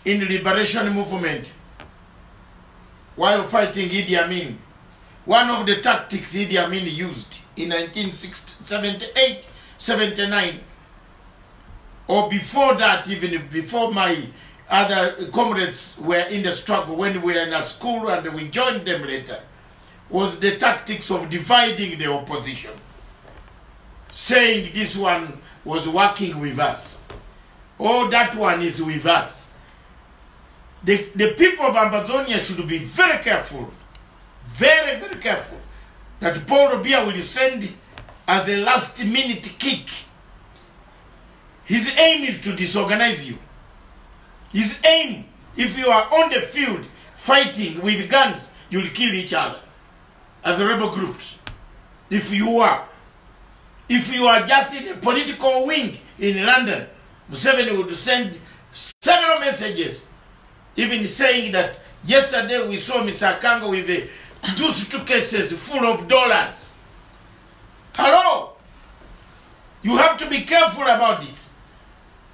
in the liberation movement while fighting Idi Amin. One of the tactics Idi Amin used in 1978, 79, or before that, even before my other comrades were in the struggle, when we were in a school and we joined them later, was the tactics of dividing the opposition, saying this one was working with us, or that one is with us. The people of Amazonia should be very careful, very, very careful, that Paul Biya will send as a last-minute kick. His aim is to disorganize you. His aim, if you are on the field fighting with guns, you'll kill each other as rebel groups. If you are just in a political wing in London, Museveni would send several messages, even saying that yesterday we saw Mr. Akwanga with 2 suitcases full of dollars. Hello? You have to be careful about this.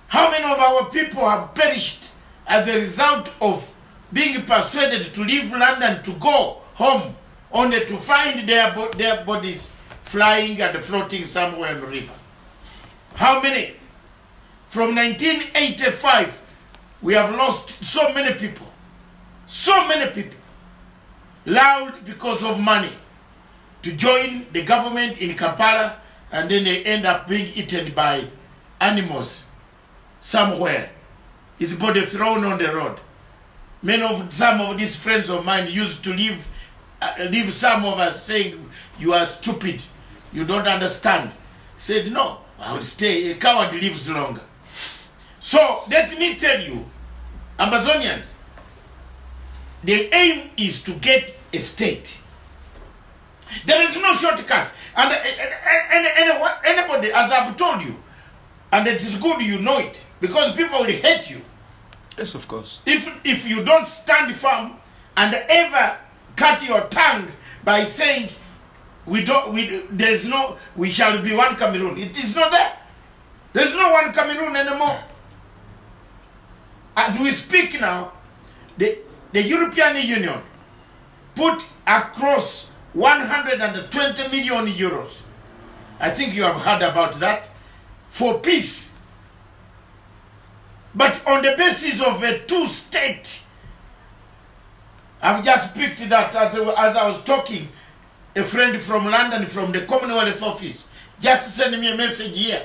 How many of our people have perished as a result of being persuaded to leave London to go home, only to find their bodies flying and floating somewhere in the river? How many? From 1985, we have lost so many people. So many people. Allowed because of money to join the government in Kampala, and then they end up being eaten by animals somewhere. His body thrown on the road. Some of these friends of mine used to leave some of us saying, "You are stupid, you don't understand." Said, "No, I will stay. A coward lives longer." So let me tell you, Amazonians, the aim is to get a state. There is no shortcut. And anybody, as I've told you, and it is good you know it, because people will hate you. Yes, of course. If you don't stand firm and ever cut your tongue by saying we shall be one Cameroon. It is not there. There's no one Cameroon anymore. As we speak now, the European Union put across 120 million euros. I think you have heard about that, for peace. But on the basis of a two-state. I've just picked that as I was talking. A friend from London, from the Commonwealth Office, just sent me a message here.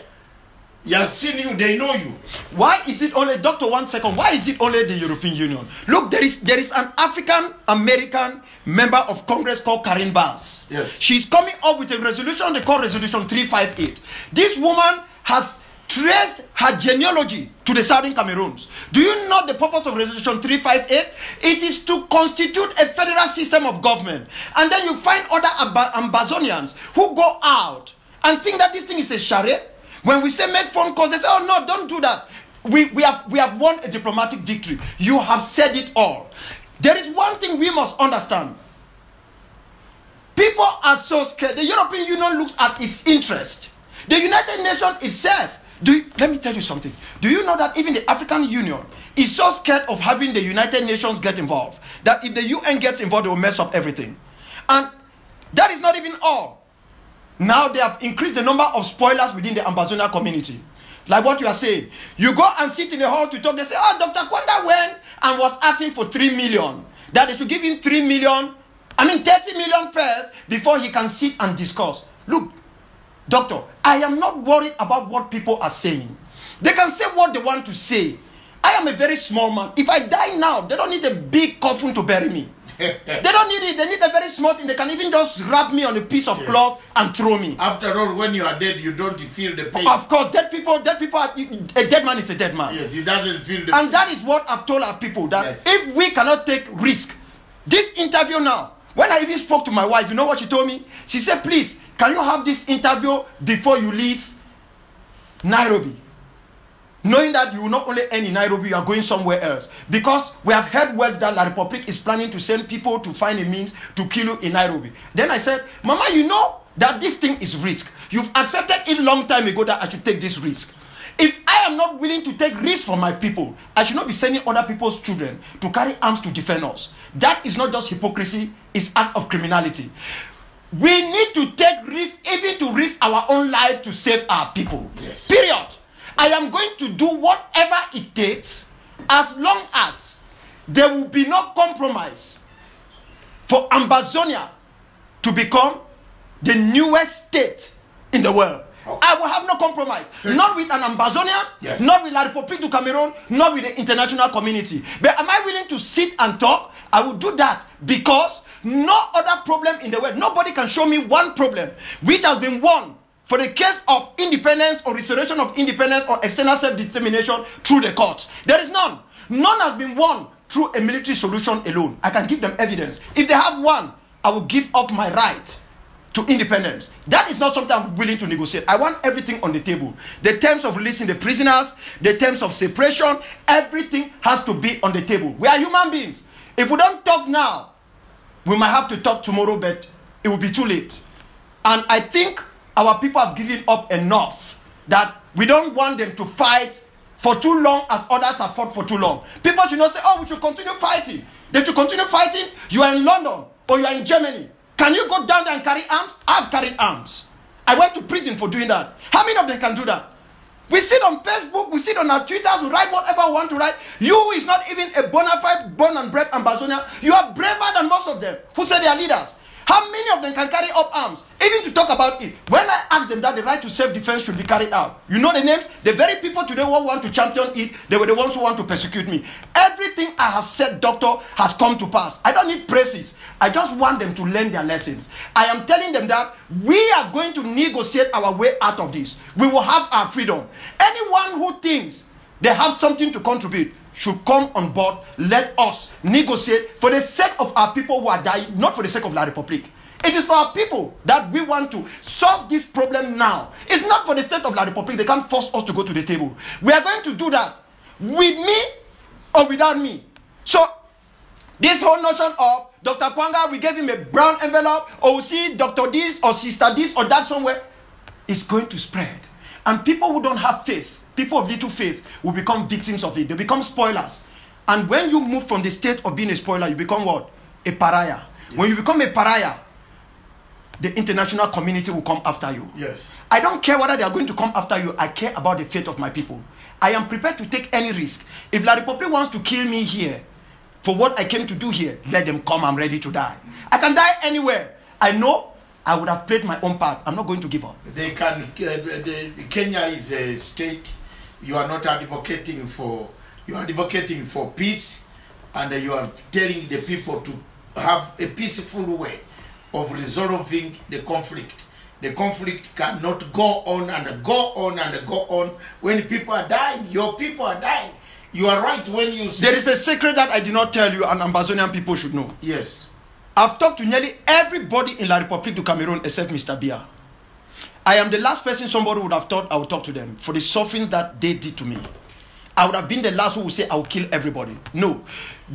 They have seen you, they know you. Why is it only, Doctor, 1 second, why is it only the European Union? Look, there is an African-American member of Congress called Karen Bass. Yes. She's coming up with a resolution, they call Resolution 358. This woman has traced her genealogy to the Southern Cameroons. Do you know the purpose of Resolution 358? It is to constitute a federal system of government. And then you find other Amazonians who go out and think that this thing is a charade. When we say make phone calls, they say, "Oh no, don't do that. We have won a diplomatic victory." You have said it all. There is one thing we must understand. People are so scared. The European Union looks at its interest. The United Nations itself. Let me tell you something. Do you know that even the African Union is so scared of having the United Nations get involved that if the UN gets involved, they will mess up everything? And that is not even all. Now they have increased the number of spoilers within the Amazonia community. Like what you are saying. You go and sit in the hall to talk. They say, "Oh, Dr. Akwanga went and was asking for 3 million. That they should give him 30 million first before he can sit and discuss." Look, Doctor, I am not worried about what people are saying. They can say what they want to say. I am a very small man. If I die now, they don't need a big coffin to bury me. They don't need it. They need a very small thing. They can even just wrap me on a piece of cloth and throw me. After all, when you are dead, you don't feel the pain. Of course, dead people a dead man is a dead man. Yes, he doesn't feel the And that is what I've told our people, that if we cannot take risk, this interview now, when I even spoke to my wife, you know what she told me? She said, "Please, can you have this interview before you leave Nairobi? Knowing that you will not only end in Nairobi, you are going somewhere else. Because we have heard words that La Republic is planning to send people to find a means to kill you in Nairobi." Then I said, "Mama, you know that this thing is risk. You've accepted it long time ago that I should take this risk. If I am not willing to take risks for my people, I should not be sending other people's children to carry arms to defend us. That is not just hypocrisy, it's act of criminality. We need to take risks, even to risk our own lives to save our people. Yes. Period. I am going to do whatever it takes, as long as there will be no compromise for Ambazonia to become the newest state in the world. Okay. I will have no compromise. Not with an Ambazonian, yes. Not with La République du Cameroon, not with the international community. But am I willing to sit and talk? I will do that because no other problem in the world, nobody can show me one problem which has been won for the case of independence or restoration of independence or external self-determination through the courts. There is none. None has been won through a military solution alone. I can give them evidence. If they have one, I will give up my right to independence. That is not something I'm willing to negotiate. I want everything on the table. The terms of releasing the prisoners, the terms of separation, everything has to be on the table. We are human beings. If we don't talk now, we might have to talk tomorrow, but it will be too late. And I think our people have given up enough that we don't want them to fight for too long as others have fought for too long. People should not say, oh, we should continue fighting. They should continue fighting. You are in London or you are in Germany. Can you go down there and carry arms? I've carried arms. I went to prison for doing that. How many of them can do that? We sit on Facebook, we sit on our Twitter, we write whatever we want to write. You who is not even a bona fide, born and bred Ambazonian, you are braver than most of them who say they are leaders. How many of them can carry up arms? Even to talk about it. When I ask them that the right to self-defense should be carried out, you know the names? The very people today who want to champion it, they were the ones who want to persecute me. Everything I have said, doctor, has come to pass. I don't need praises. I just want them to learn their lessons. I am telling them that we are going to negotiate our way out of this. We will have our freedom. Anyone who thinks they have something to contribute should come on board. Let us negotiate for the sake of our people who are dying, not for the sake of La République. It is for our people that we want to solve this problem now. It's not for the state of La République. They can't force us to go to the table. We are going to do that with me or without me. So this whole notion of Dr. Akwanga, we gave him a brown envelope, or we see Dr. this or Sister this or that somewhere, is going to spread. And people who don't have faith, people of little faith, will become victims of it. They become spoilers. And when you move from the state of being a spoiler, you become what? A pariah. Yes. When you become a pariah, the international community will come after you. Yes. I don't care whether they are going to come after you. I care about the fate of my people. I am prepared to take any risk. If La République wants to kill me here, for what I came to do here, let them come. I'm ready to die. I can die anywhere. I know I would have played my own part. I'm not going to give up. They can. Kenya is a state. You are not advocating for. You are advocating for peace, and you are telling the people to have a peaceful way of resolving the conflict. The conflict cannot go on and go on and go on when people are dying. Your people are dying. You are right when you say... There is a secret that I did not tell you and Ambazonian people should know. Yes. I've talked to nearly everybody in La République du Cameroon except Mr. Biya. I am the last person somebody would have thought I would talk to them for the suffering that they did to me. I would have been the last who would say I will kill everybody. No.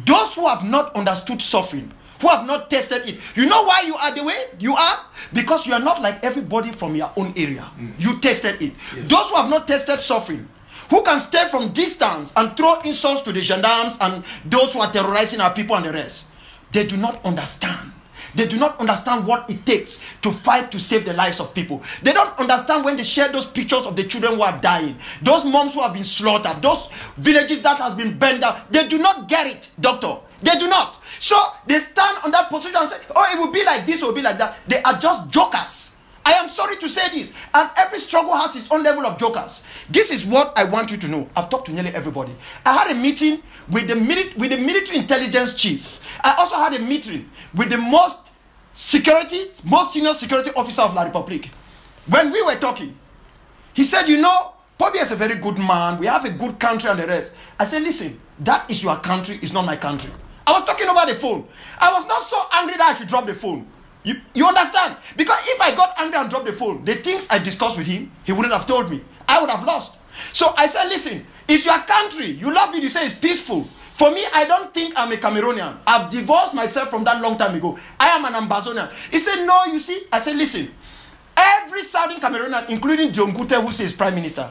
Those who have not understood suffering, who have not tested it. You know why you are the way you are? Because you are not like everybody from your own area. You tested it. Yes. Those who have not tested suffering, who can stay from distance and throw insults to the gendarmes and those who are terrorizing our people and the rest, they do not understand. They do not understand what it takes to fight to save the lives of people. They don't understand when they share those pictures of the children who are dying, those moms who have been slaughtered, those villages that has been burned down. They do not get it, doctor. They do not. So they stand on that position and say, oh, it will be like this, it will be like that. They are just jokers. I am sorry to say this. And every struggle has its own level of jokers. This is what I want you to know. I've talked to nearly everybody. I had a meeting with the military intelligence chief. I also had a meeting with the most senior security officer of La République. When we were talking, he said, you know, Pobi is a very good man. We have a good country and the rest. I said, listen, that is your country. It's not my country. I was talking over the phone. I was not so angry that I should drop the phone. You understand? Because if I got angry and dropped the phone, the things I discussed with him, he wouldn't have told me. I would have lost. So I said, listen, it's your country. You love it. You say it's peaceful. For me, I don't think I'm a Cameroonian. I've divorced myself from that long time ago. I am an Ambazonian. He said, no, you see. I said, listen, every Southern Cameroonian, including John Gute, who says prime minister,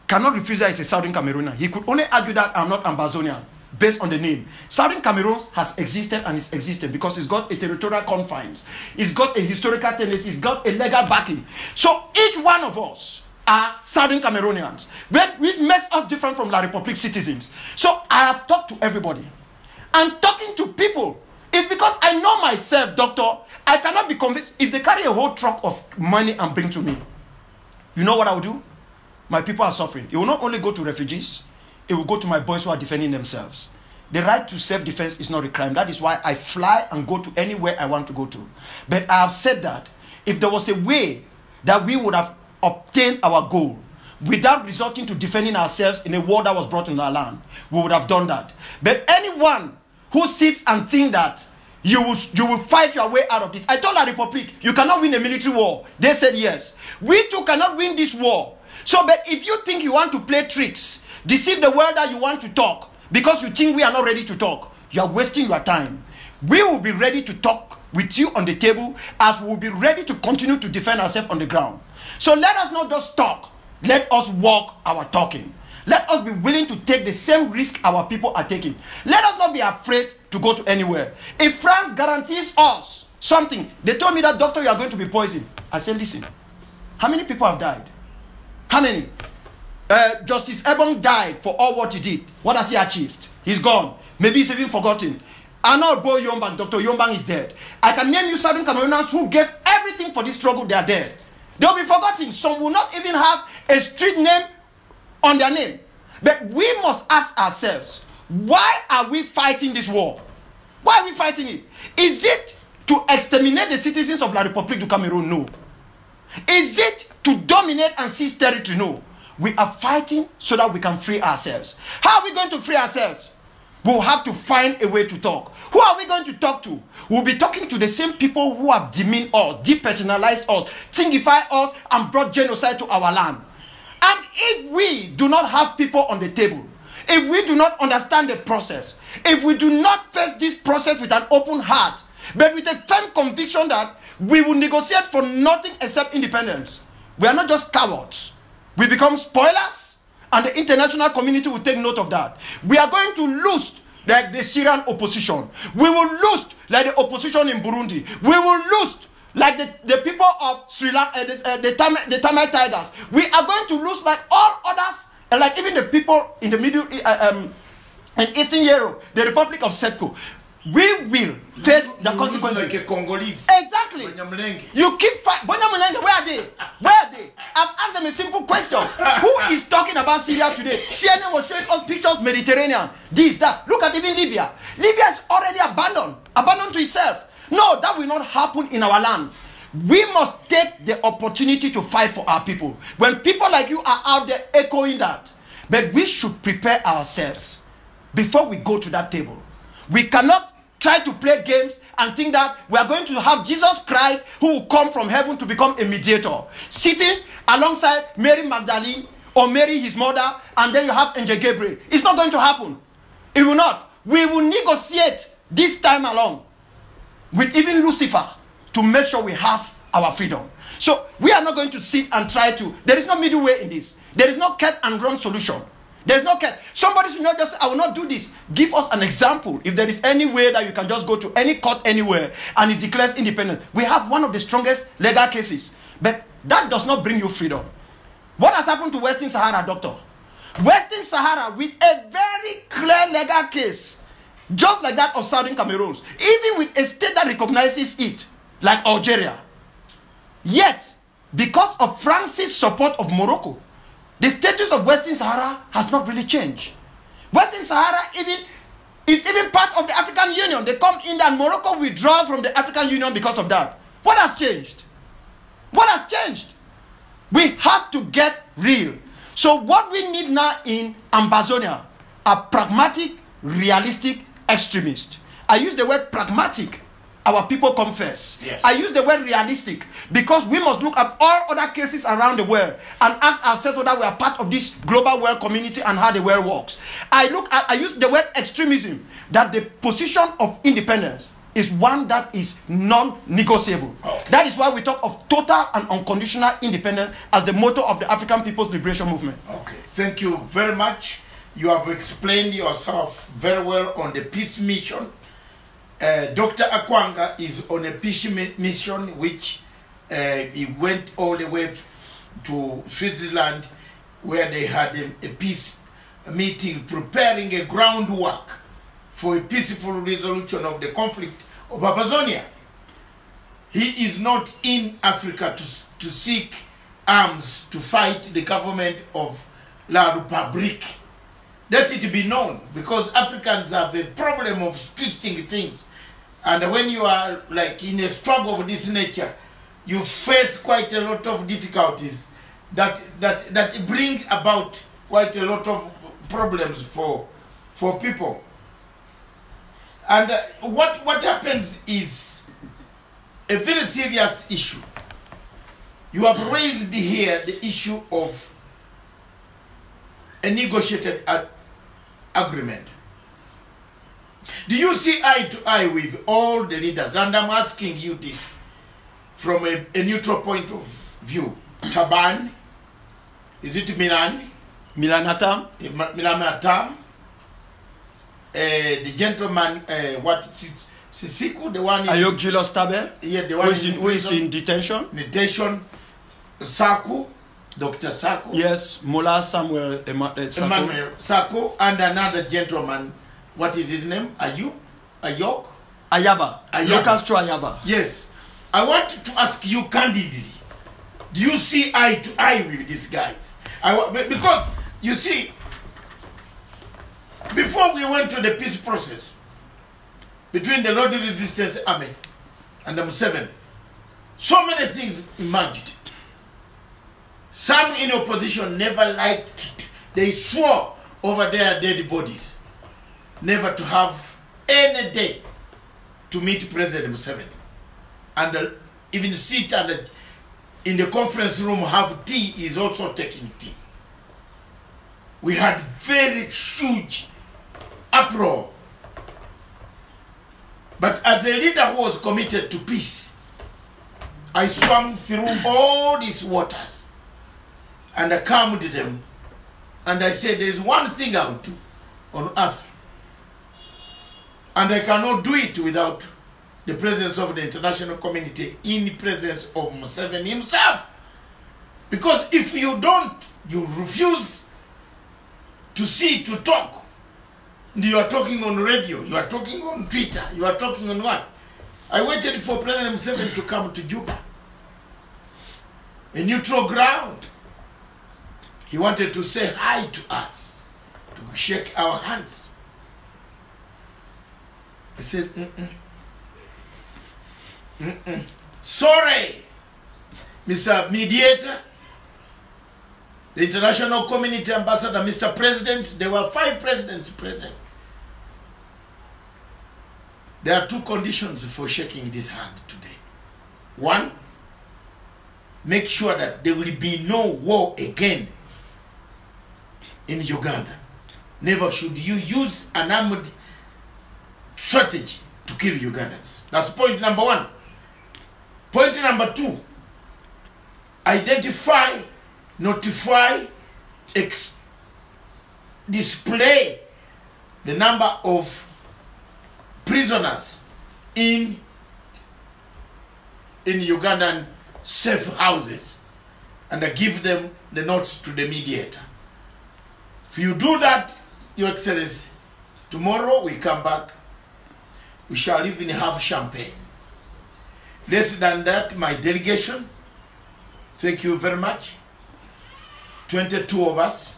cannot refuse that he's a Southern Cameroonian. He could only argue that I'm not Ambazonian based on the name. Southern Cameroon has existed and is existing because it's got a territorial confines. It's got a historical tendency. It's got a legal backing. So each one of us are Southern Cameroonians, which makes us different from La Republique citizens. So I have talked to everybody. And talking to people is because I know myself, doctor. I cannot be convinced. If they carry a whole truck of money and bring to me, you know what I will do? My people are suffering. It will not only go to refugees, it will go to my boys who are defending themselves. The right to self-defense is not a crime. That is why I fly and go to anywhere I want to go to. But I have said that if there was a way that we would have obtained our goal without resorting to defending ourselves in a war that was brought in our land, we would have done that. But anyone who sits and thinks that you will fight your way out of this. I told La Republique, you cannot win a military war. They said yes. We too cannot win this war. So, but if you think you want to play tricks, deceive the world that you want to talk, because you think we are not ready to talk, you are wasting your time. We will be ready to talk with you on the table, as we will be ready to continue to defend ourselves on the ground. So let us not just talk. Let us walk our talking. Let us be willing to take the same risk our people are taking. Let us not be afraid to go to anywhere. If France guarantees us something, they told me that, doctor, you are going to be poisoned. I said, listen, how many people have died? How many? Justice Ebong died for all what he did. What has he achieved? He's gone. Maybe he's even forgotten. Arnold Bo Yombang, Dr. Yombang is dead. I can name you Southern Cameroonians who gave everything for this struggle. They are dead. They'll be forgotten. Some will not even have a street name on their name. But we must ask ourselves, why are we fighting this war? Why are we fighting it? Is it to exterminate the citizens of La Republique du Cameroon? No. Is it to dominate and seize territory? No. We are fighting so that we can free ourselves. How are we going to free ourselves? We'll have to find a way to talk. Who are we going to talk to? We'll be talking to the same people who have demeaned us, depersonalized us, thingified us, and brought genocide to our land. And if we do not have people on the table, if we do not understand the process, if we do not face this process with an open heart, but with a firm conviction that we will negotiate for nothing except independence, we are not just cowards. We become spoilers, and the international community will take note of that. We are going to lose like the Syrian opposition. We will lose like the opposition in Burundi. We will lose like the people of Sri Lanka, the Tamil Tigers. We are going to lose like all others, and like even the people in the middle, in Eastern Europe, the Republic of Setko. We will face the consequences. Like a Congolese. Exactly. You keep fighting. Bonyamulenge, where are they? Where are they? I've asked them a simple question. Who is talking about Syria today? CNN was showing us pictures, Mediterranean, this, that. Look at even Libya. Libya is already abandoned to itself. No, that will not happen in our land. We must take the opportunity to fight for our people. When people like you are out there echoing that, but we should prepare ourselves before we go to that table. We cannot try to play games and think that we are going to have Jesus Christ who will come from heaven to become a mediator, sitting alongside Mary Magdalene or Mary his mother, and then you have Angel Gabriel. It's not going to happen. It will not. We will negotiate this time along with even Lucifer to make sure we have our freedom. So we are not going to sit and try to. There is no middle way in this. There is no cat and run solution. There's no cat. Somebody should not just say, I will not do this. Give us an example. If there is any way that you can just go to any court anywhere and it declares independence. We have one of the strongest legal cases. But that does not bring you freedom. What has happened to Western Sahara, doctor? Western Sahara with a very clear legal case, just like that of Southern Cameroon, even with a state that recognizes it, like Algeria. Yet, because of France's support of Morocco, the status of Western Sahara has not really changed. Western Sahara is even part of the African Union. They come in and Morocco withdraws from the African Union because of that. What has changed? What has changed? We have to get real. So what we need now in Ambazonia are pragmatic, realistic extremists. I use the word pragmatic. Our people come first. Yes. I use the word realistic because we must look at all other cases around the world and ask ourselves whether we are part of this global world community and how the world works. I use the word extremism, that the position of independence is one that is non-negotiable. Oh. Okay. That is why we talk of total and unconditional independence as the motto of the African People's Liberation Movement. Okay. Thank you very much. You have explained yourself very well on the peace mission. Dr. Akwanga is on a peace mission which he went all the way to Switzerland, where they had a peace meeting preparing a groundwork for a peaceful resolution of the conflict of Amazonia. He is not in Africa to seek arms to fight the government of La Republique. Let it be known, because Africans have a problem of twisting things. And when you are like in a struggle of this nature, you face quite a lot of difficulties that bring about quite a lot of problems for people. And what happens is a very serious issue. You have raised here the issue of a negotiated agreement. Do you see eye to eye with all the leaders? And I'm asking you this from a neutral point of view. Taban, is it Milan? Milanatam? Milanatam. The gentleman, Sisiku, the one in... Ayok Julius Tabe? Yeah, the one who is in detention? Detention. Saku, Dr. Saku. Yes, Mola Samuel Emmanuel Saku, and another gentleman, what is his name? Ayok? Ayaba. Lucas Cho Ayaba. Yes. I want to ask you candidly, do you see eye to eye with these guys? Because, you see, before we went to the peace process between the Lord Resistance Army and the Museveni, so many things emerged. Some in opposition never liked it. They swore over their dead bodies never to have any day to meet President Museveni. And even sit in the conference room, have tea, is also taking tea. We had very huge uproar. But as a leader who was committed to peace, I swam through all these waters and I calmed them, and I said, there is one thing I will do on earth, and I cannot do it without the presence of the international community, in the presence of Museveni himself. Because if you don't, you refuse to see, to talk. You are talking on radio, you are talking on Twitter, you are talking on what? I waited for President Museveni to come to Juba, a neutral ground. He wanted to say hi to us, to shake our hands. He said, sorry, Mr. Mediator, the international community ambassador, Mr. President. There were 5 presidents present. There are 2 conditions for shaking this hand today. 1, make sure that there will be no war again in Uganda. Never should you use an armed strategy to kill Ugandans. That's point number 1. Point number 2, identify, notify, display the number of prisoners in Ugandan safe houses, and give them the notes to the mediator. If you do that, Your Excellency, tomorrow we come back, we shall even have champagne. Less than that, my delegation, thank you very much. 22 of us.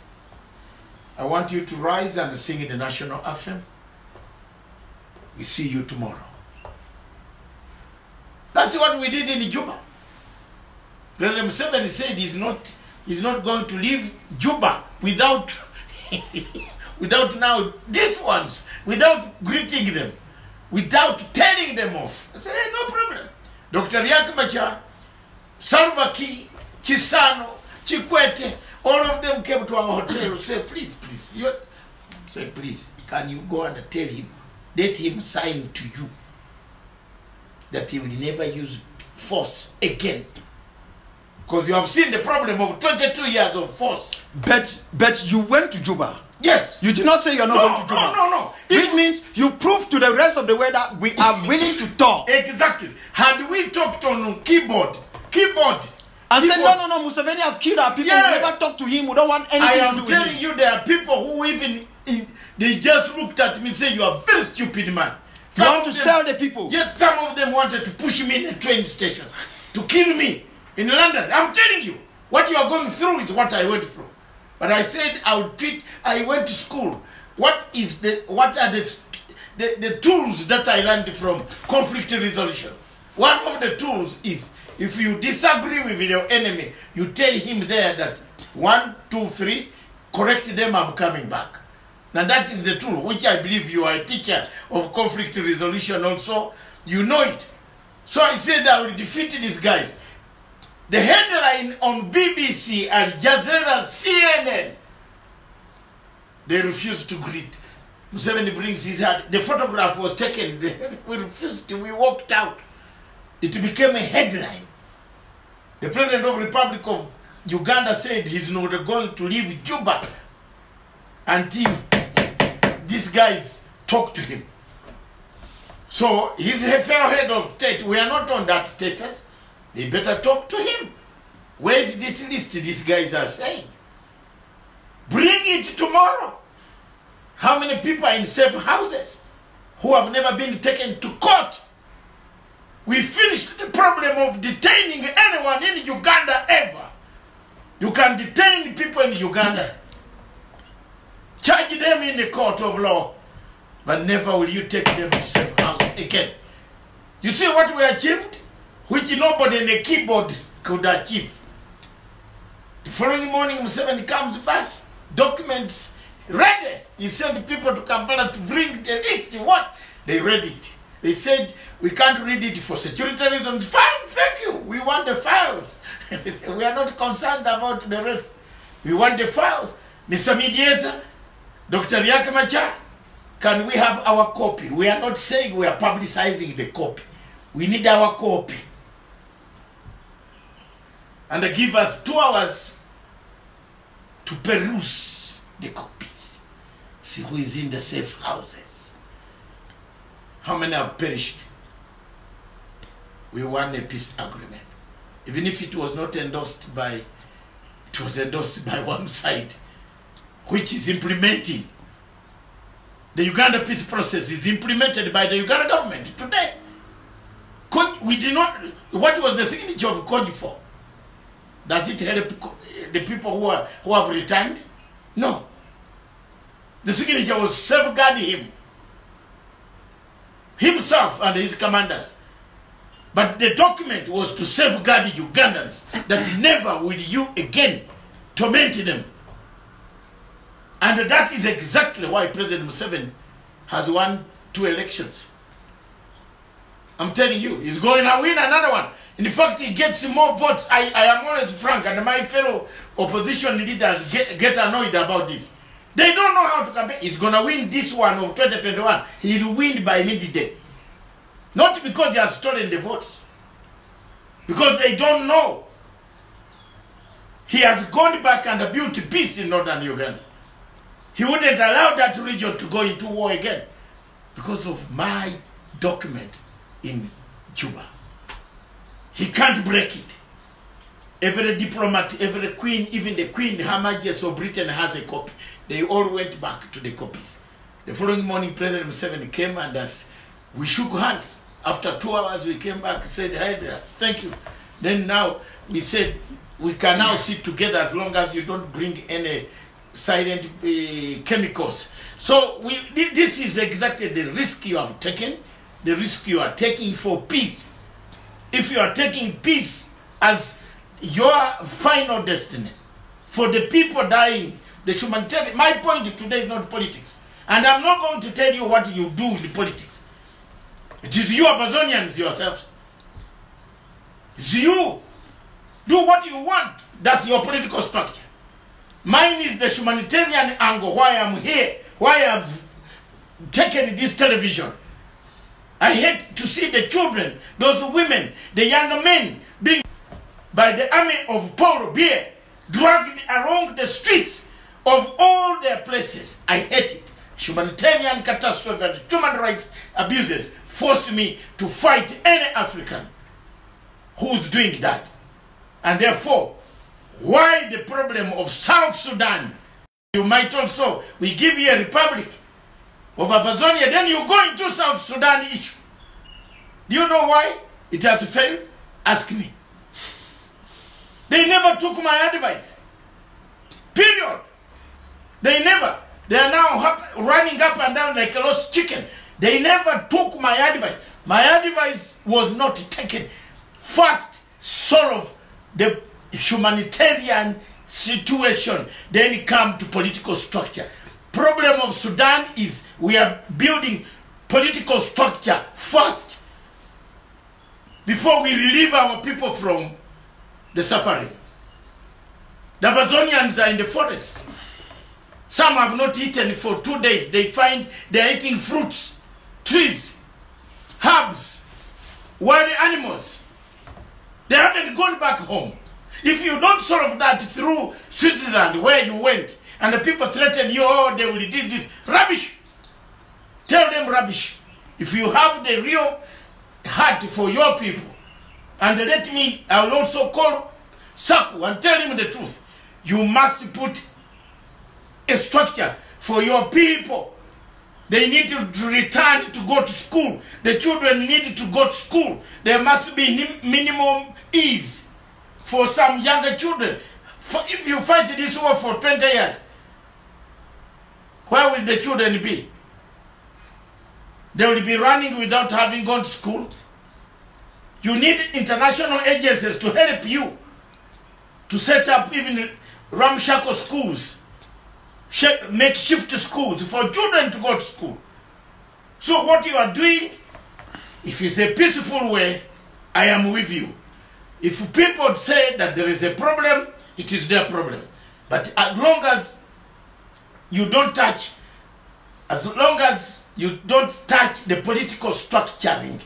I want you to rise and sing the national anthem. We see you tomorrow. That's what we did in Juba. President Museveni said he's not going to leave Juba without now these ones, without greeting them, without telling them off. I said, hey, no problem. Dr. Riek Machar, Salva Kiir, Chisano, Chikwete, all of them came to our hotel and said, please, say, please, can you go and tell him, let him sign to you that he will never use force again. Because you have seen the problem of 22 years of force. But you went to Juba. Yes. You did not say you're not going to Juba. No. Which means you prove to the rest of the world that we are willing to talk. Exactly. Had we talked on keyboard. And said, no, Museveni has killed our people. Yeah. We never talk to him. We don't want anything to do with him. I am telling you, there are people who they just looked at me and said, you are a very stupid man. You want to sell the people. Yes, some of them wanted to push me in a train station to kill me in London. I'm telling you, what you are going through is what I went through. But I said I went to school. What are the tools that I learned from conflict resolution? One of the tools is, if you disagree with your enemy, you tell him there that 1, 2, 3, correct them, I'm coming back. Now that is the tool, which I believe you are a teacher of conflict resolution also. You know it. So I said I will defeat these guys. The headline on BBC, Al Jazeera, CNN, they refused to greet. Museveni brings his hand. The photograph was taken. We refused to. We walked out. It became a headline. The President of the Republic of Uganda said he's not going to leave Juba until these guys talk to him. So he's a fellow head of state. We are not on that status. They better talk to him. Where is this list these guys are saying? Bring it tomorrow. How many people are in safe houses who have never been taken to court? We finished the problem of detaining anyone in Uganda ever. You can detain people in Uganda, charge them in the court of law, but never will you take them to safe house again. You see what we achieved, which nobody in the keyboard could achieve. The following morning, Museveni comes back, documents ready. He sent people to Kampala to bring the list. What? They read it. They said, we can't read it for security reasons. Fine, thank you. We want the files. We are not concerned about the rest. We want the files. Mr. Mediator, Dr. Yakamacha, can we have our copy? We are not saying we are publicizing the copy. We need our copy. And they give us 2 hours to peruse the copies. See who is in the safe houses. How many have perished? We won a peace agreement. Even if it was not endorsed by, it was endorsed by one side, which is implementing. The Uganda peace process is implemented by the Uganda government today. We did not, what was the signature of Code for? Does it help the people who have returned? No. The signature was safeguarding himself and his commanders. But the document was to safeguard Ugandans, that never will you again torment them. And that is exactly why President Museveni has won 2 elections. I'm telling you, he's going to win another one. In fact, he gets more votes. I am always frank, and my fellow opposition leaders get annoyed about this. They don't know how to campaign. He's going to win this one of 2021. He'll win by midday. Not because he has stolen the votes. Because they don't know. He has gone back and built peace in northern Uganda. He wouldn't allow that region to go into war again because of my document in Juba. He can't break it. Every diplomat, every queen, even the Queen, Her Majesty of Britain has a copy. They all went back to the copies. The following morning, President Museveni came and we shook hands. After 2 hours, we came back and said, hey there, thank you. Then now, we said, we can now sit together as long as you don't bring any silent chemicals. So this is exactly the risk you have taken, the risk you are taking for peace. If you are taking peace as your final destiny, for the people dying, the humanitarian, my point today is not politics. And I'm not going to tell you what you do in politics. It is you Amazonians yourselves. It's you. Do what you want. That's your political structure. Mine is the humanitarian angle, why I'm here, why I've taken this television. I hate to see the children, those women, the young men being by the army of Paul Biya dragged along the streets of all their places. I hate it. Humanitarian catastrophe and human rights abuses force me to fight any African who's doing that. And therefore, why the problem of South Sudan? You might also, we give you a republic of Amazonia, then you go into South Sudan issue. Do you know why it has failed? Ask me. They never took my advice. Period. They never. They are now running up and down like a lost chicken. They never took my advice. My advice was not taken. First, solve the humanitarian situation, then come to political structure. Problem of Sudan is we are building political structure first before we relieve our people from the suffering. The Amazonians are in the forest. Some have not eaten for 2 days. They find they are eating fruits, trees, herbs, wild animals. They haven't gone back home. If you don't solve that through Switzerland, where you went, and the people threaten you, oh, they will do this. Rubbish. Tell them rubbish. If you have the real heart for your people, and let me, I will also call Saku and tell him the truth. You must put a structure for your people. They need to return to go to school. The children need to go to school. There must be minimum ease for some younger children. If you fight this war for 20 years, where will the children be? They will be running without having gone to school. You need international agencies to help you to set up even ramshackle schools, makeshift schools for children to go to school. So what you are doing, if it's a peaceful way, I am with you. If people say that there is a problem, it is their problem. But as long as you don't touch, the political structuring,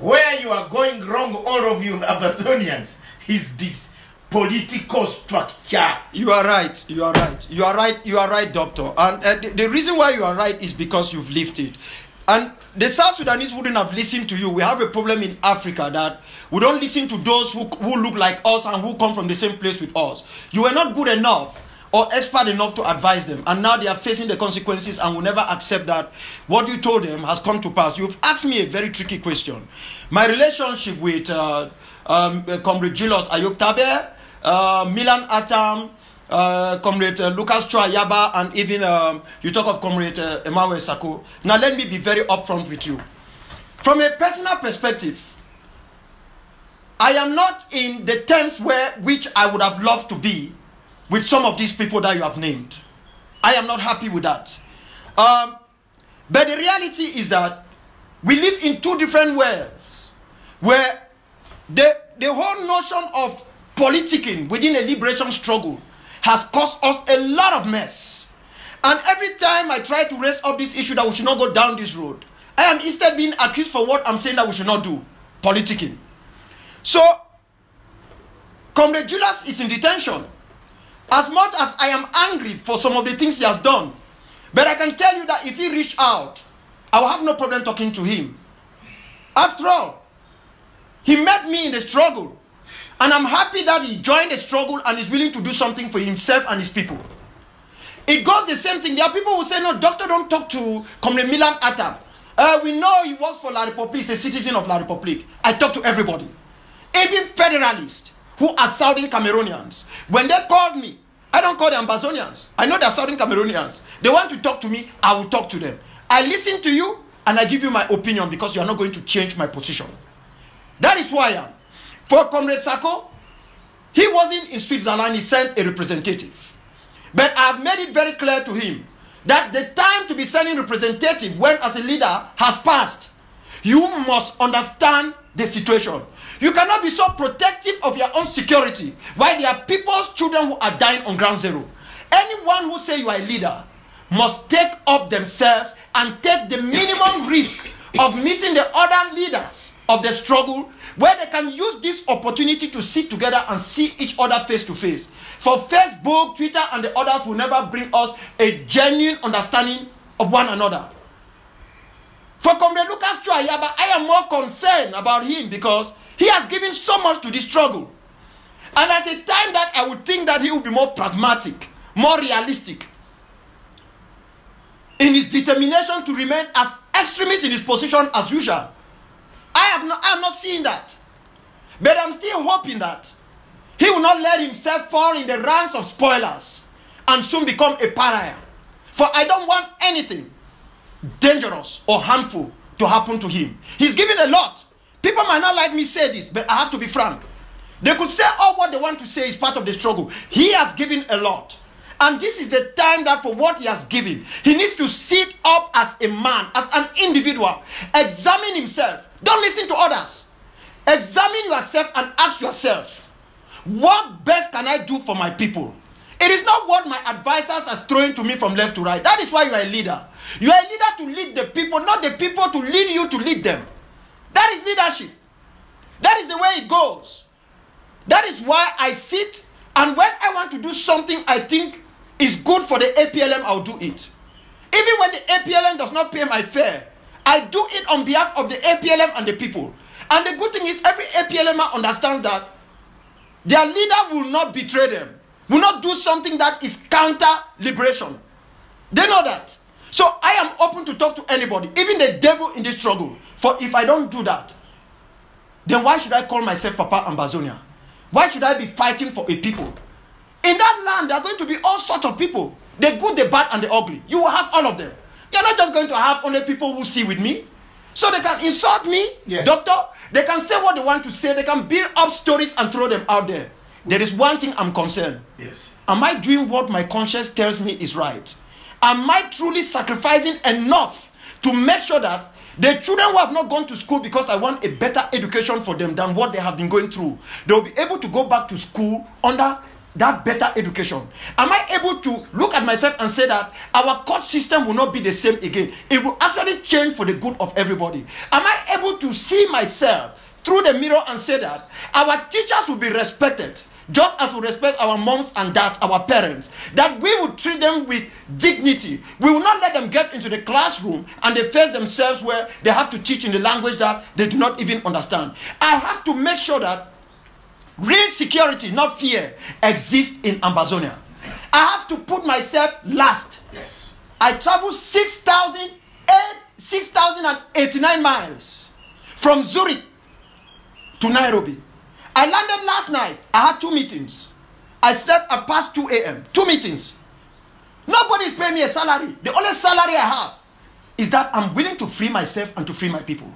where you are going wrong, all of you Amazonians, is this political structure. You are right. You are right. You are right. You are right, doctor. And the reason why you are right is because you've lived it. And the South Sudanese wouldn't have listened to you. We have a problem in Africa that we don't listen to those who look like us and who come from the same place with us. You were not good enough or expert enough to advise them. And now they are facing the consequences and will never accept that what you told them has come to pass. You've asked me a very tricky question. My relationship with Comrade Julius Ayoktabe, Milan Atam, Comrade Lucas Chua-Yaba, and even you talk of Comrade Emmanuel Sako. Now let me be very upfront with you. From a personal perspective, I am not in the terms which I would have loved to be with some of these people that you have named. I am not happy with that. But the reality is that we live in two different worlds, where the whole notion of politicking within a liberation struggle has caused us a lot of mess. And every time I try to raise up this issue that we should not go down this road, I am instead being accused for what I'm saying that we should not do, politicking. So, Comrade Julius is in detention. As much as I am angry for some of the things he has done, but I can tell you that if he reached out, I will have no problem talking to him. After all, he met me in the struggle. And I'm happy that he joined the struggle and is willing to do something for himself and his people. It goes the same thing. There are people who say, no, doctor, don't talk to Comrade Milan Atam. We know he works for La République, he's a citizen of La République. I talk to everybody. Even federalists who are Southern Cameroonians. When they called me, I don't call them Amazonians. I know they're Southern Cameroonians. They want to talk to me, I will talk to them. I listen to you and I give you my opinion because you are not going to change my position. That is who I am. For Comrade Sako, he wasn't in Switzerland, he sent a representative. But I've made it very clear to him that the time to be sending representative when as a leader has passed. You must understand the situation. You cannot be so protective of your own security while there are people's children who are dying on ground zero. Anyone who says you are a leader must take up themselves and take the minimum risk of meeting the other leaders of the struggle, where they can use this opportunity to sit together and see each other face to face. For Facebook, Twitter, and the others will never bring us a genuine understanding of one another. For Comrade Lucas Chua, I am more concerned about him because he has given so much to this struggle. And at a time that I would think that he would be more pragmatic, more realistic in his determination to remain as extremist in his position as usual. I am not seeing that. But I'm still hoping that he will not let himself fall in the ranks of spoilers and soon become a pariah. For I don't want anything dangerous or harmful to happen to him. He's given a lot. People might not like me say this, but I have to be frank. They could say all what they want to say is part of the struggle. He has given a lot. And this is the time that for what he has given, he needs to sit up as a man, as an individual, examine himself. Don't listen to others. Examine yourself and ask yourself, what best can I do for my people? It is not what my advisors are throwing to me from left to right. That is why you are a leader. You are a leader to lead the people, not the people to lead you to lead them. That is leadership. That is the way it goes. That is why I sit, and when I want to do something I think is good for the APLM, I'll do it. Even when the APLM does not pay my fare, I do it on behalf of the APLM and the people. And the good thing is, every APLMer understands that their leader will not betray them, will not do something that is counter-liberation. They know that. So I am open to talk to anybody, even the devil in this struggle. For if I don't do that, then why should I call myself Papa Ambazonia? Why should I be fighting for a people? In that land, there are going to be all sorts of people. The good, the bad, and the ugly. You will have all of them. You're not just going to have only people who see with me. So they can insult me, yes, doctor. They can say what they want to say. They can build up stories and throw them out there. There is one thing I'm concerned. Yes. Am I doing what my conscience tells me is right? Am I truly sacrificing enough to make sure that the children who have not gone to school because I want a better education for them than what they have been going through, they will be able to go back to school under that better education? Am I able to look at myself and say that our court system will not be the same again? It will actually change for the good of everybody. Am I able to see myself through the mirror and say that our teachers will be respected just as we respect our moms and dads, our parents, that we will treat them with dignity? We will not let them get into the classroom and they face themselves where they have to teach in the language that they do not even understand. I have to make sure that real security, not fear, exists in Ambazonia. I have to put myself last. Yes. I traveled 6,089 miles from Zurich to Nairobi. I landed last night. I had 2 meetings. I slept at past 2 a.m. 2 meetings. Nobody is paying me a salary. The only salary I have is that I'm willing to free myself and to free my people.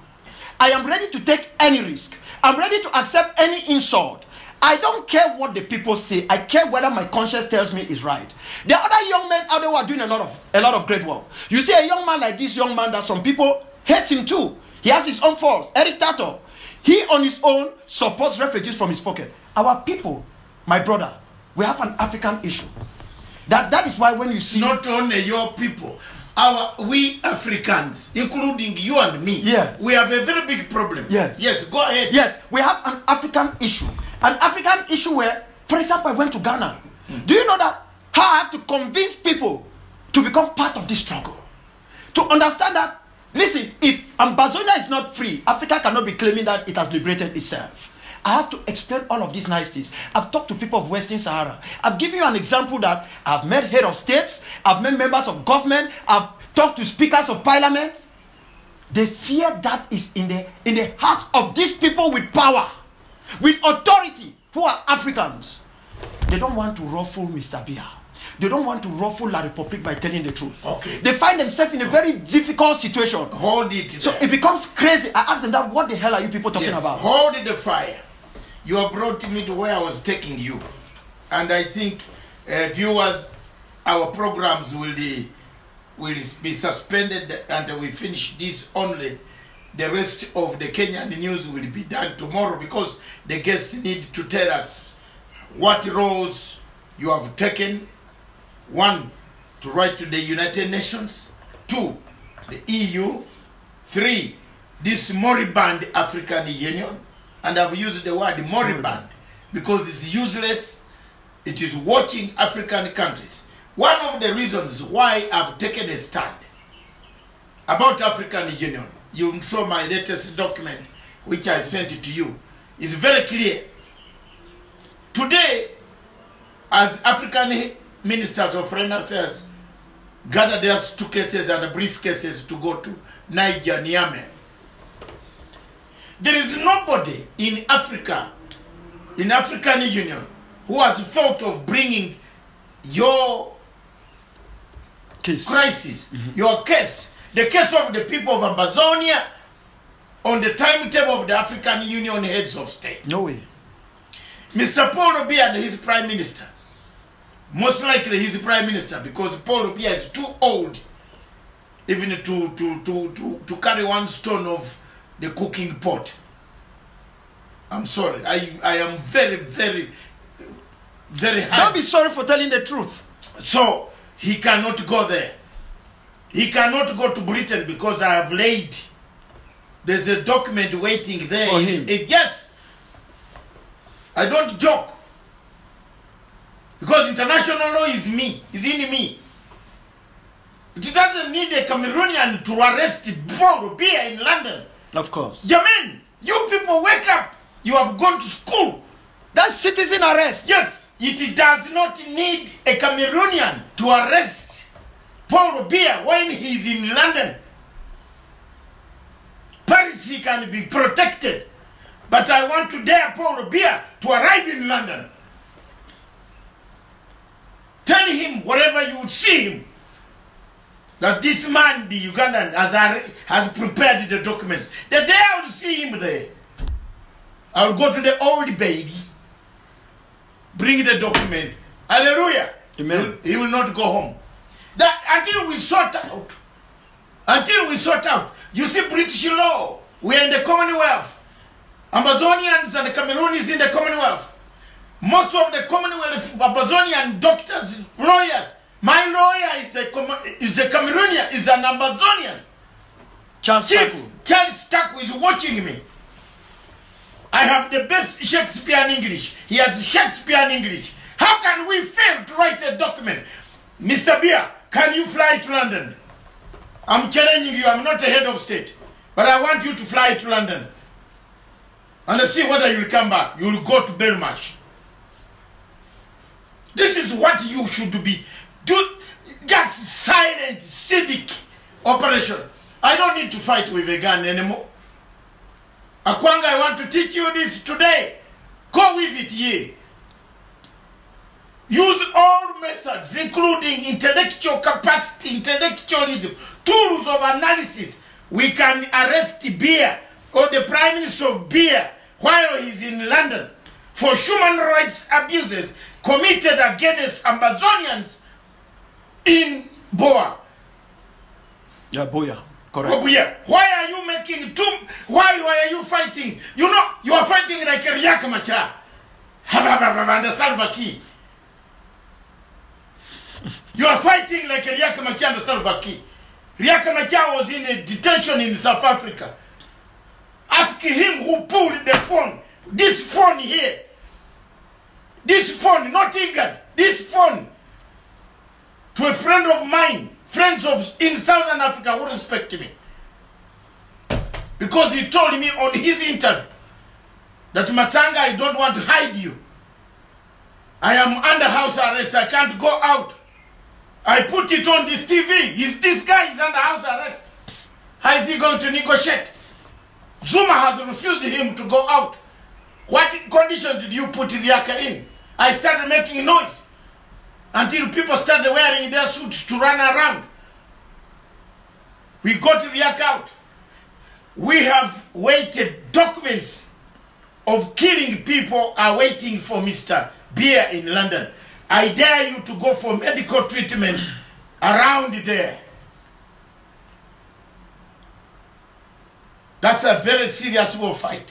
I am ready to take any risk. I'm ready to accept any insult. I don't care what the people say. I care whether my conscience tells me is right. There are other young men out there who are doing a lot of great work. You see a young man like this young man that some people hate him too. He has his own faults. Eric Tato. He on his own supports refugees from his pocket. Our people, my brother, we have an African issue. That is why when you see... Not only your people, we Africans, including you and me, yes, we have a very big problem. Yes. Yes, go ahead. Yes, we have an African issue. An African issue where, for example, I went to Ghana. Do you know that how I have to convince people to become part of this struggle? To understand that, listen, if Ambazonia is not free, Africa cannot be claiming that it has liberated itself. I have to explain all of these niceties. I've talked to people of Western Sahara. I've given you an example that I've met head of states, I've met members of government, I've talked to speakers of parliament. The fear that is in the hearts of these people with power, with authority, who are Africans. They don't want to ruffle Mr. Biya. They don't want to ruffle La Republique by telling the truth. Okay. They find themselves in a very difficult situation. Hold it there. So it becomes crazy. I ask them that, what the hell are you people talking about? Hold the fire. You have brought me to where I was taking you. And I think viewers, our programs will be suspended until we finish this only. The rest of the Kenyan news will be done tomorrow because the guests need to tell us what roles you have taken. 1, to write to the United Nations. 2, the EU. 3, this moribund African Union, and I've used the word moribund because it's useless. It is watching African countries. One of the reasons why I've taken a stand about African Union, you saw my latest document which I sent it to you, is very clear. Today, as African ministers of foreign affairs gather their suitcases and briefcases to go to Niger, Niamey, there is nobody in Africa, in African Union, who has thought of bringing your crisis, your case, the case of the people of Amazonia, on the timetable of the African Union heads of state. No way. Mr. Paul Biya and his prime minister, most likely his prime minister, because Paul Biya is too old even to carry one stone of the cooking pot. I'm sorry. I am very, very, very high. Don't be sorry for telling the truth. So he cannot go there. He cannot go to Britain because I have laid. There's a document waiting there for him. Yes. I don't joke. Because international law is in me. It doesn't need a Cameroonian to arrest Paul Biya in London. Of course. Jermaine, you people wake up. You have gone to school. That's citizen arrest. Yes, it does not need a Cameroonian to arrest Paul Biya when he's in London. Paris, he can be protected. But I want to dare Paul Biya to arrive in London. Tell him, wherever you would see him, that this man, the Ugandan, has prepared the documents. The day I will see him there, I will go to the old baby, bring the document. Hallelujah. Amen. He will not go home. That until we sort out. Until we sort out. You see, British law, we are in the Commonwealth. Amazonians and the Cameroonians in the Commonwealth. Most of the Commonwealth Amazonian doctors, lawyers. My lawyer is a Cameroonian, is an Amazonian. Charles Taku is watching me. I have the best Shakespearean English. He has Shakespearean English. How can we fail to write a document? Mr. Biya, can you fly to London? I'm challenging you. I'm not a head of state. But I want you to fly to London. And let's see whether you'll come back. You'll go to Belmarsh. This is what you should be. Do just silent, civic operation. I don't need to fight with a gun anymore. Akwanga, I want to teach you this today. Go with it here. Use all methods, including intellectual capacity, intellectualism, tools of analysis. We can arrest Biya or the Prime Minister of Biya while he's in London for human rights abuses committed against Amazonians in Boa. Yeah, Boya. Correct. Obuya. Why are you making why are you fighting? You know, you are fighting like a Riek Machar. And the Salva Kiir. You are fighting like a Riek Machar and the Salva Kiir. Riek Machar was in a detention in South Africa. Ask him who pulled the phone. This phone here. This phone, not Igad. This phone. To a friend of mine. Friends in Southern Africa who respect me. Because he told me on his interview that Matanga, I don't want to hide you. I am under house arrest. I can't go out. I put it on this TV. This guy is under house arrest. How is he going to negotiate? Zuma has refused him to go out. What condition did you put Riaka in? I started making noise. Until people started wearing their suits to run around. We got Riak out. We have waited. Documents of killing people are waiting for Mr. Biya in London. I dare you to go for medical treatment around there. That's a very serious war fight.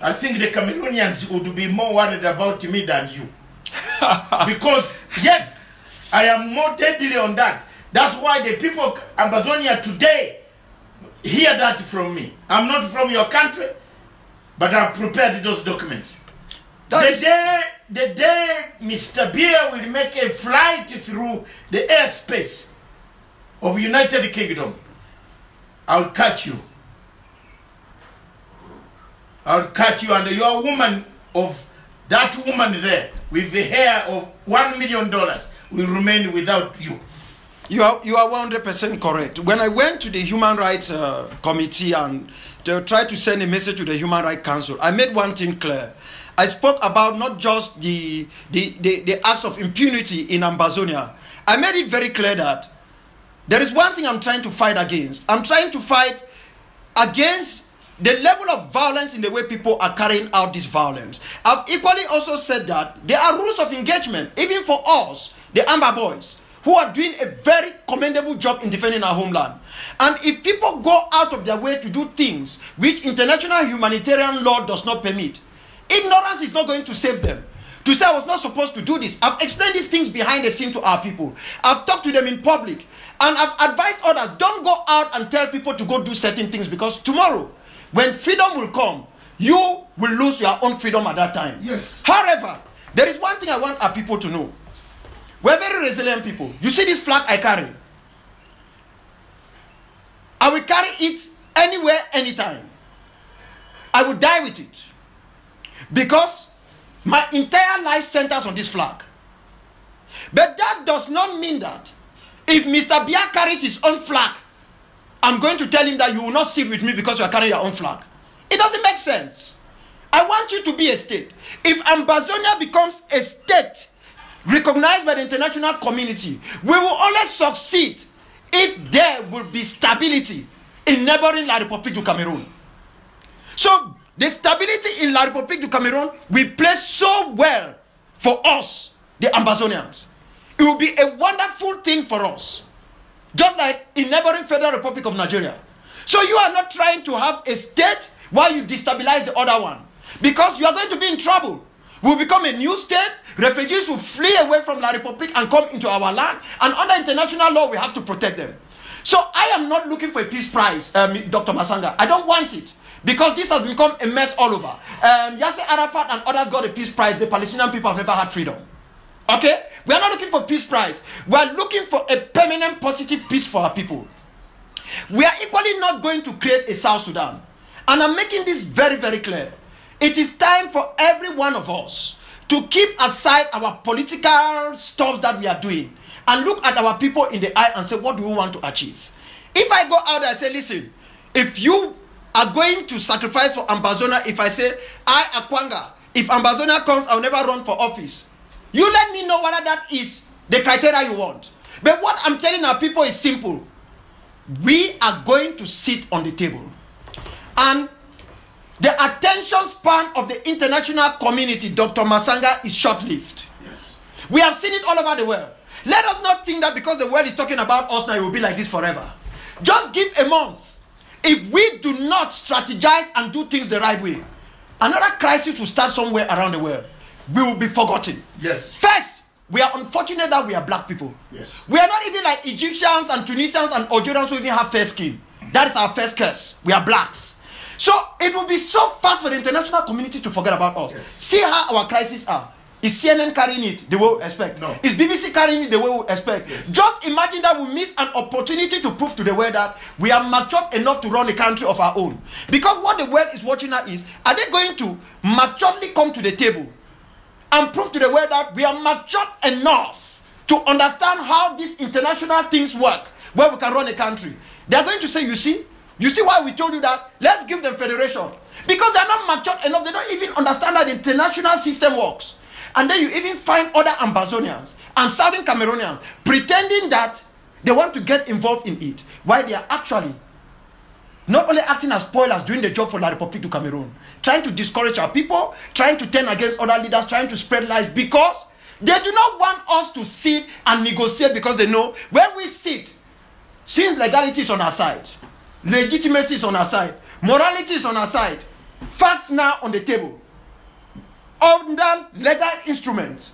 I think the Cameroonians would be more worried about me than you. Because, yes, I am more deadly on that. That's why the people of Amazonia today, Hear that from me. I'm not from your country, but I've prepared those documents. The day Mr. Beer will make a flight through the airspace of United Kingdom, I'll catch you. I'll catch you, and your woman of that woman there with the hair of $1 million will remain without you. You are 100% correct. When I went to the Human Rights Committee and to try to send a message to the Human Rights Council, I made one thing clear. I spoke about not just the acts of impunity in Ambazonia. I made it very clear that there is one thing I'm trying to fight against. I'm trying to fight against the level of violence in the way people are carrying out this violence. I've equally also said that there are rules of engagement, even for us, the Amber Boys, who are doing a very commendable job in defending our homeland. And if people go out of their way to do things which international humanitarian law does not permit, ignorance is not going to save them. To say I was not supposed to do this. I've explained these things behind the scene to our people. I've talked to them in public. And I've advised others, don't go out and tell people to go do certain things, because tomorrow, when freedom will come, you will lose your own freedom at that time. Yes. However, there is one thing I want our people to know. We're very resilient people. You see this flag I carry? I will carry it anywhere, anytime. I will die with it. Because my entire life centers on this flag. But that does not mean that if Mr. Bia carries his own flag, I'm going to tell him that you will not sit with me because you are carrying your own flag. It doesn't make sense. I want you to be a state. If Ambazonia becomes a state recognized by the international community, we will only succeed if there will be stability in neighboring La République du Cameroon. So the stability in La République du Cameroon will play so well for us, the Ambazonians. It will be a wonderful thing for us. Just like in neighboring Federal Republic of Nigeria. So you are not trying to have a state while you destabilize the other one. Because you are going to be in trouble. We'll become a new state. Refugees will flee away from La République and come into our land. And under international law, we have to protect them. So I am not looking for a peace prize, Dr. Masanga. I don't want it. Because this has become a mess all over. Yasser Arafat and others got a peace prize. The Palestinian people have never had freedom. Okay? We are not looking for peace prize. We are looking for a permanent positive peace for our people. We are equally not going to create a South Sudan. And I'm making this very, very clear. It is time for every one of us to keep aside our political stuff that we are doing and look at our people in the eye and say, what do we want to achieve? If I go out there and say, listen, if you are going to sacrifice for Ambazonia, if I say, I, Akwanga, if Ambazonia comes, I'll never run for office. You let me know whether that is the criteria you want. But what I'm telling our people is simple. We are going to sit on the table. And the attention span of the international community, Dr. Masanga, is short-lived. Yes. We have seen it all over the world. Let us not think that because the world is talking about us now, it will be like this forever. Just give a month. If we do not strategize and do things the right way, another crisis will start somewhere around the world. We will be forgotten. Yes. First, we are unfortunate that we are black people. Yes. We are not even like Egyptians and Tunisians and Algerians who even have fair skin. That is our first curse. We are blacks. So it will be so fast for the international community to forget about us. Yes. See how our crises are. Is CNN carrying it the way we expect? No. Is BBC carrying it the way we expect? Yes. Just imagine that we miss an opportunity to prove to the world that we are matured enough to run a country of our own. Because what the world is watching now is, are they going to maturely come to the table and prove to the world that we are matured enough to understand how these international things work, where we can run a country? They are going to say, you see why we told you that? Let's give them federation. Because they are not matured enough. They don't even understand how the international system works. And then you even find other Ambazonians and Southern Cameroonians pretending that they want to get involved in it, while they are actually not only acting as spoilers doing the job for La République du Cameroon, trying to discourage our people, trying to turn against other leaders, trying to spread lies, because they do not want us to sit and negotiate, because they know when we sit, since legality is on our side, legitimacy is on our side, morality is on our side, facts now on the table, under legal instruments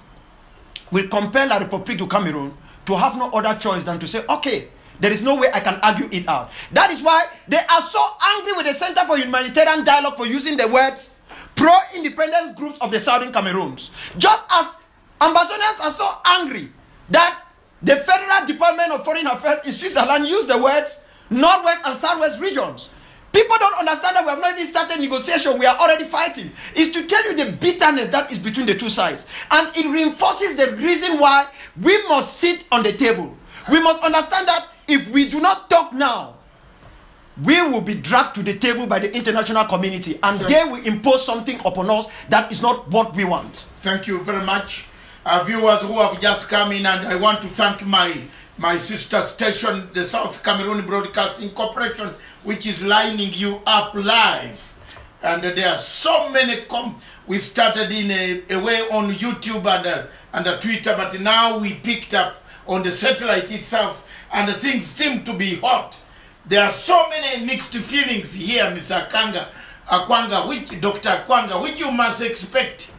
will compel La République du Cameroon to have no other choice than to say, okay, There is no way I can argue it out. That is why they are so angry with the Center for Humanitarian Dialogue for using the words pro-independence groups of the Southern Cameroons. Just as Ambazonians are so angry that the Federal Department of Foreign Affairs in Switzerland used the words Northwest and Southwest regions. People don't understand that we have not even started negotiation. We are already fighting. It's to tell you the bitterness that is between the two sides. And it reinforces the reason why we must sit on the table. We must understand that if we do not talk now, we will be dragged to the table by the international community, and they will impose something upon us that is not what we want. Thank you very much. Viewers who have just come in, and I want to thank my sister station, the South Cameroon Broadcasting Corporation, which is lining you up live. And there are so many. We started in a way on YouTube and Twitter, but now we picked up on the satellite itself, and the things seem to be hot. There are so many mixed feelings here, Mr. Akwanga, Dr. Akwanga, which you must expect.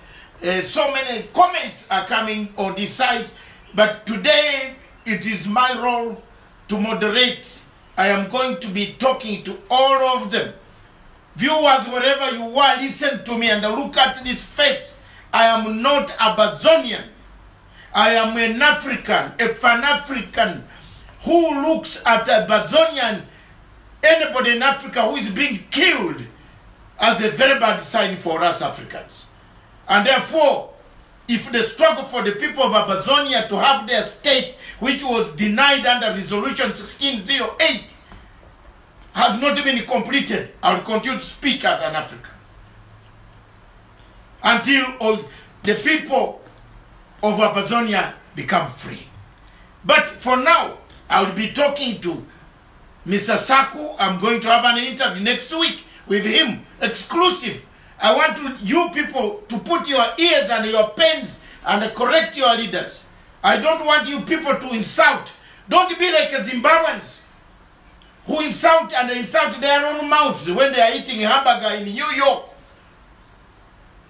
So many comments are coming on this side, but today it is my role to moderate. I am going to be talking to all of them. Viewers, wherever you are, listen to me and look at this face. I am not a Bazonian. I am an African, a Pan-African who looks at a Bazonian, anybody in Africa who is being killed, as a very bad sign for us Africans. And therefore, if the struggle for the people of Amazonia to have their state, which was denied under Resolution 1608, has not been completed, I will continue to speak as an African until all the people of Amazonia become free. But for now, I will be talking to Mr. Saku. I'm going to have an interview next week with him, exclusive. I want you people to put your ears and your pens and correct your leaders. I don't want you people to insult. Don't be like Zimbabweans who insult their own mouths when they are eating hamburger in New York.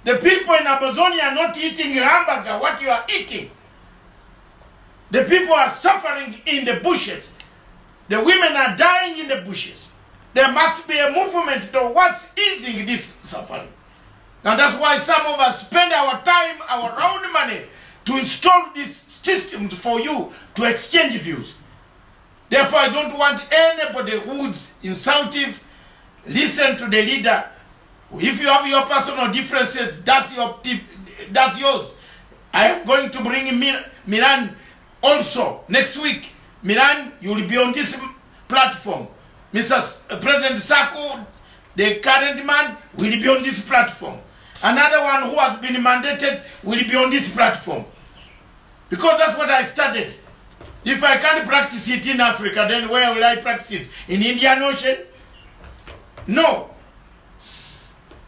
The people in Amazonia are not eating hamburger, what you are eating. The people are suffering in the bushes. The women are dying in the bushes. There must be a movement towards easing this suffering. And that's why some of us spend our time, our own money, to install these systems for you to exchange views. Therefore, I don't want anybody who's insultive. Listen to the leader. If you have your personal differences, that's yours. I am going to bring Milan also next week. Milan, you will be on this platform. Mr. President Sako, the current man, will be on this platform. Another one who has been mandated will be on this platform. Because that's what I studied. If I can't practice it in Africa, then where will I practice it? In Indian Ocean? No.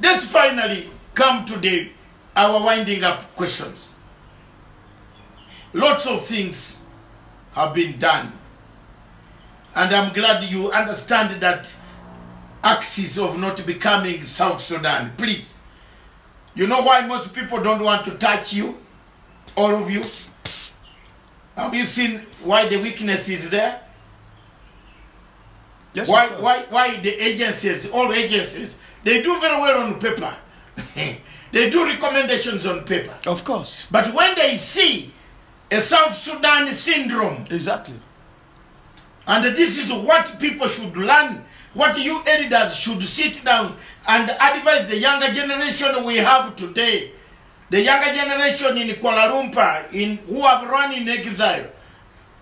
Let's finally come to our winding up questions. Lots of things have been done. And I'm glad you understand that axis of not becoming South Sudan. Please. You know why most people don't want to touch you? All of you? Have you seen why the weakness is there? Yes. Why the agencies, all agencies, they do very well on paper. They do recommendations on paper. Of course. But when they see a South Sudan syndrome. Exactly. And this is what people should learn. What you elders should sit down and advise the younger generation we have today. The younger generation in Kuala Lumpur, who have run in exile.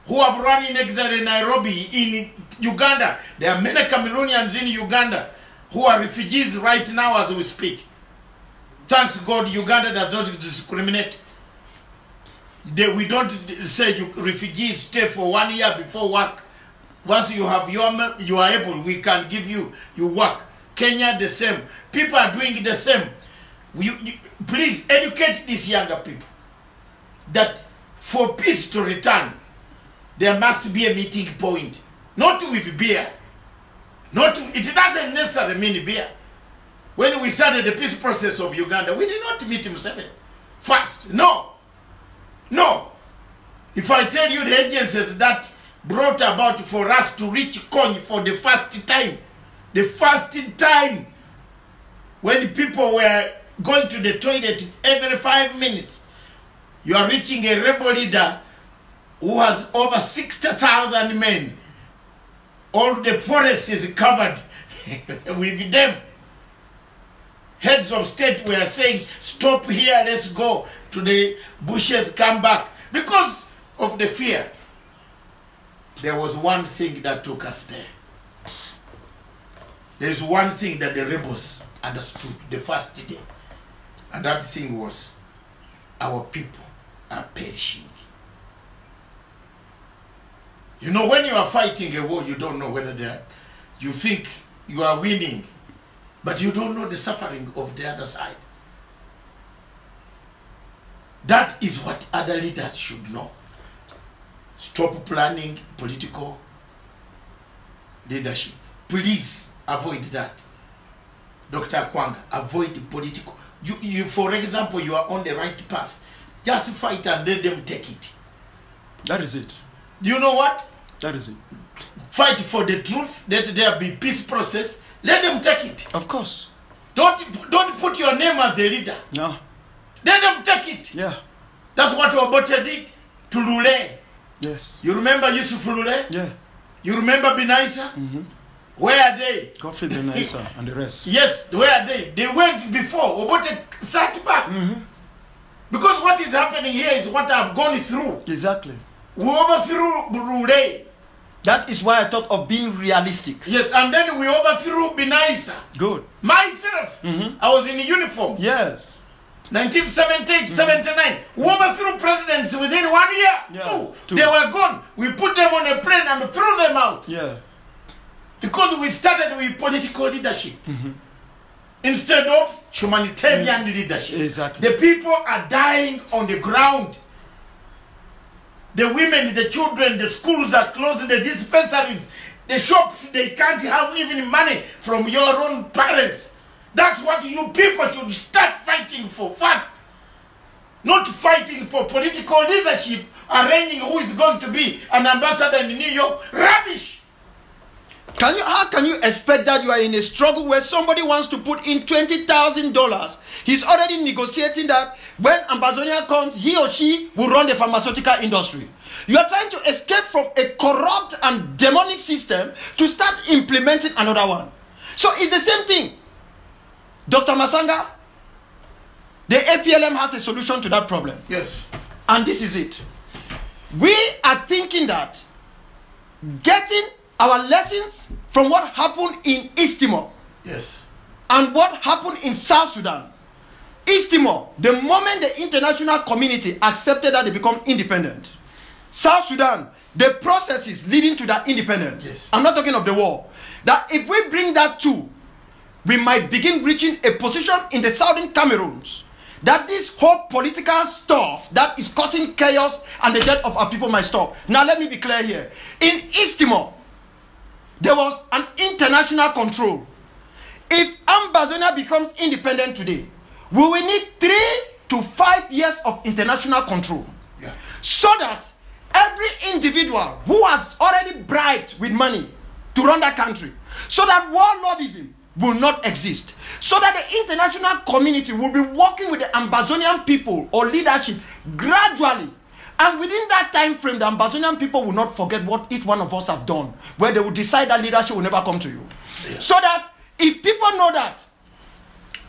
Who have run in exile in Nairobi, in Uganda. There are many Cameroonians in Uganda who are refugees right now as we speak. Thanks God, Uganda does not discriminate. We don't say refugees stay for 1 year before work. Once you have you are able, we can give you work. Kenya the same. People are doing the same. Please educate these younger people that for peace to return, there must be a meeting point. Not with beer. It doesn't necessarily mean beer. When we started the peace process of Uganda, we did not meet Museveni first. No. If I tell you the agencies that brought about for us to reach Kony for the first time. The first time when people were going to the toilet every 5 minutes. You are reaching a rebel leader who has over 60,000 men. All the forest is covered with them. Heads of state were saying, stop here, let's go to the bushes, come back. Because of the fear. There was one thing that took us there. There's one thing that the rebels understood the first day. And that thing was, our people are perishing. You know, when you are fighting a war, you don't know whether they are, you think you are winning, but you don't know the suffering of the other side. That is what other leaders should know. Stop planning political leadership. Please avoid that. Dr. Akwanga, avoid political. You, for example, you are on the right path. Just fight and let them take it. That is it. Do you know what? That is it. Fight for the truth. Let there be peace process. Let them take it. Of course. Don't put your name as a leader. No. Let them take it. Yeah. That's what Obote did to Lule. Yes. You remember Yusuf Lule? Yeah. You remember Binaisa? Mm-hmm. Where are they? Godfrey Binaisa and the rest. Yes, where are they? They went before. Obote sat back. Mm-hmm. Because what is happening here is what I've gone through. Exactly. We overthrew Lule. That is why I thought of being realistic. Yes, and then we overthrew Binaisa. Good. Myself, I was in uniform. Yes. 1978, 79. We overthrew presidents within 1 year. Yeah. Two. They were gone. We put them on a plane and threw them out. Yeah. Because we started with political leadership. Instead of humanitarian leadership. Exactly. The people are dying on the ground. The women, the children, the schools are closed, the dispensaries, the shops, they can't have even money from your own parents. That's what you people should start fighting for first. Not fighting for political leadership, arranging who is going to be an ambassador in New York. Rubbish! How can you expect that you are in a struggle where somebody wants to put in $20,000? He's already negotiating that when Ambazonian comes, he or she will run the pharmaceutical industry. You are trying to escape from a corrupt and demonic system to start implementing another one. So it's the same thing. Dr. Masanga, the APLM has a solution to that problem. Yes. And this is it. We are thinking that getting our lessons from what happened in East Timor, yes, and what happened in South Sudan. East Timor, the moment the international community accepted that they become independent. South Sudan, the processes leading to that independence. Yes. I'm not talking of the war. That if we bring that too, we might begin reaching a position in the southern Cameroons that this whole political stuff that is causing chaos and the death of our people might stop. Now let me be clear here. In East Timor, there was an international control. If Ambazonia becomes independent today, we will need 3 to 5 years of international control. Yeah. So that every individual who has already bribed with money to run that country, so that warlordism will not exist, so that the international community will be working with the Ambazonian people or leadership gradually. And within that time frame, the Ambazonian people will not forget what each one of us have done, where they will decide that leadership will never come to you. Yeah. So that if people know that,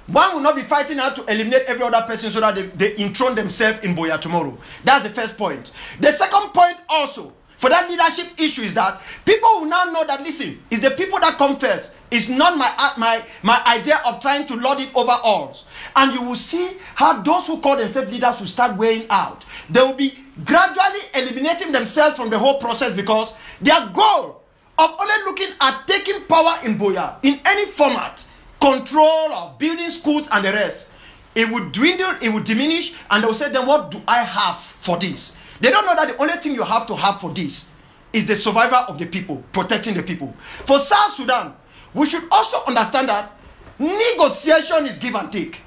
one will not be fighting out to eliminate every other person so that they enthrone themselves in Boya tomorrow. That's the first point. The second point also, for that leadership issue, is that people will now know that, listen, it's the people that come first. It's not my idea of trying to lord it over all. And you will see how those who call themselves leaders will start weighing out. They will be gradually eliminating themselves from the whole process, because their goal of only looking at taking power in Boya in any format, control of building schools and the rest, it would dwindle, it would diminish, and they will say, then what do I have for this? They don't know that the only thing you have to have for this is the survival of the people, protecting the people. For South Sudan, we should also understand that negotiation is give and take.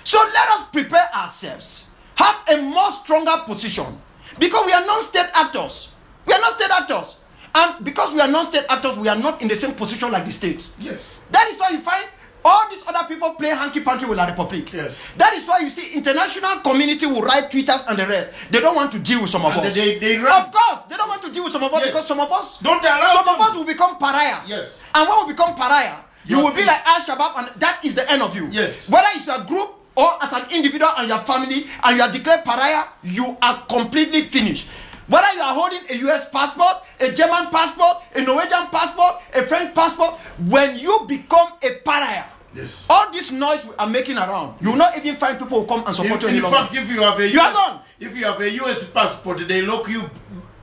So let us prepare ourselves, have a more stronger position, because we are non-state actors. We are not state actors. And because we are non-state actors, we are not in the same position like the state. Yes. That is why you find all these other people play hanky-panky with La Republic. Yes. That is why you see international community will write tweeters and the rest. They don't want to deal with some of us. Of course, they don't want to deal with some of us, yes, because some of us don't allow some them. of us will become pariah. Yes. And when we become pariah, you will be like Al-Shabaab, and that is the end of you. Yes. Whether it's a group or as an individual and your family, and you are declared pariah, you are completely finished. Whether you are holding a US passport, a German passport, a Norwegian passport, a French passport, when you become a pariah, yes, all this noise we are making around, you will not even find people who come and support you any longer. In fact, if you have a if you have a US passport, they lock you